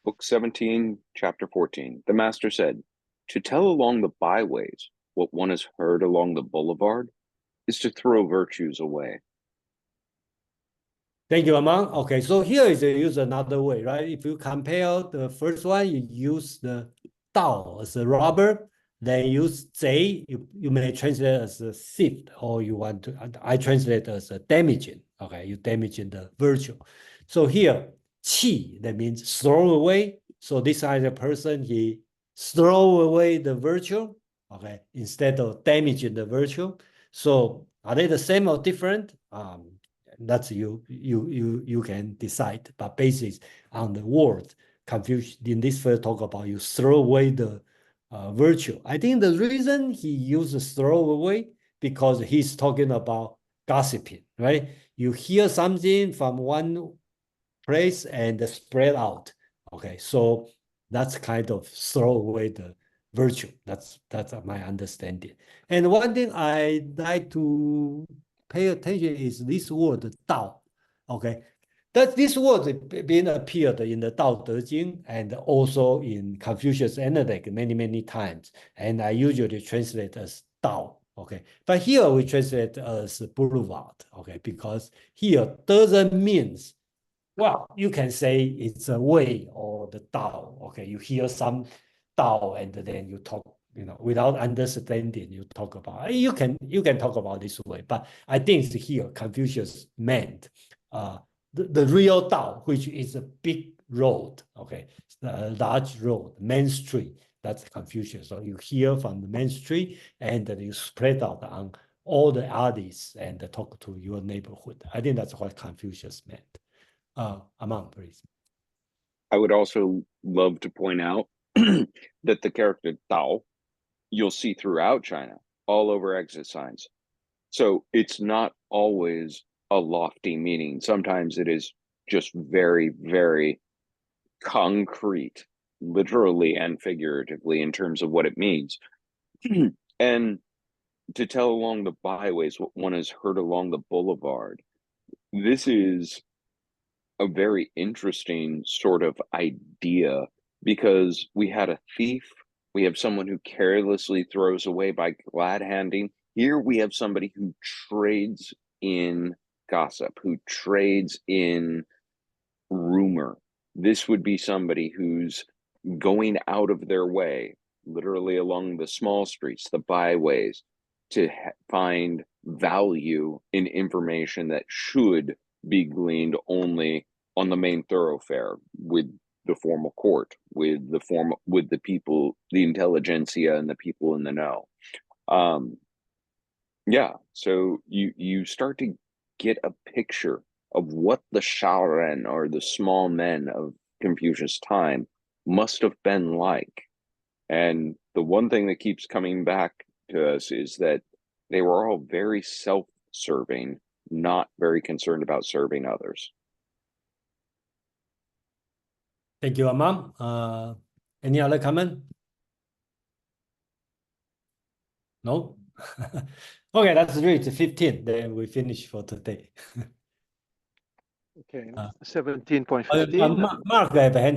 Book 17, chapter 14. The master said, to tell along the byways what one has heard along the boulevard is to throw virtues away. Thank you, Amang. Okay, so here is use another way, right? If you compare the first one, you use the Dao as a robber, then use Zei, you may translate as a thief, or you want to, I translate as a damaging. Okay, you damaging the virtue. So here, Qi, that means throw away. So this kind of person, he throw away the virtue, okay, instead of damaging the virtue. So are they the same or different? That's you can decide, but basis on the word Confucius in this first talk about you throw away the virtue. I think the reason he uses throw away because he's talking about gossiping, right? You hear something from one place and spread out. Okay, so that's kind of throw away the virtue. That's my understanding. And one thing I like to pay attention is this word Dao. Okay, that this word being appeared in the Dao De Jing and also in Confucius Analects many times, and I usually translate as Dao. Okay, but here we translate as boulevard. Okay, because here doesn't means, well, you can say it's a way or the Dao. Okay, you hear some Dao and then you talk, without understanding, you talk about. You can talk about this way, but I think here Confucius meant the real Dao, which is a big road. Okay, a large road, main street. That's Confucius. So you hear from the main street and then you spread out on all the alleys and talk to your neighborhood. I think that's what Confucius meant. Amang, please. I would also love to point out that the character Dao you'll see throughout China, all over exit signs. So it's not always a lofty meaning. Sometimes it is just very, very concrete, literally and figuratively, in terms of what it means. And to tell along the byways what one has heard along the boulevard, this is a very interesting sort of idea because we had a thief, we have someone who carelessly throws away by glad handing. Here we have somebody who trades in gossip, who trades in rumor. This would be somebody who's going out of their way, literally along the small streets, the byways, to find value in information that should be gleaned only on the main thoroughfare with the formal court, with the people, the intelligentsia and the people in the know. Yeah, so you start to get a picture of what the shaoren, or the small men of Confucius' time, must have been like. And the one thing that keeps coming back to us is that they were all very self-serving, not very concerned about serving others. Thank you, Amang. Any other comment? No? Okay, let's read 15, then we finish for today. Okay, 17.15. Mark, I have a hand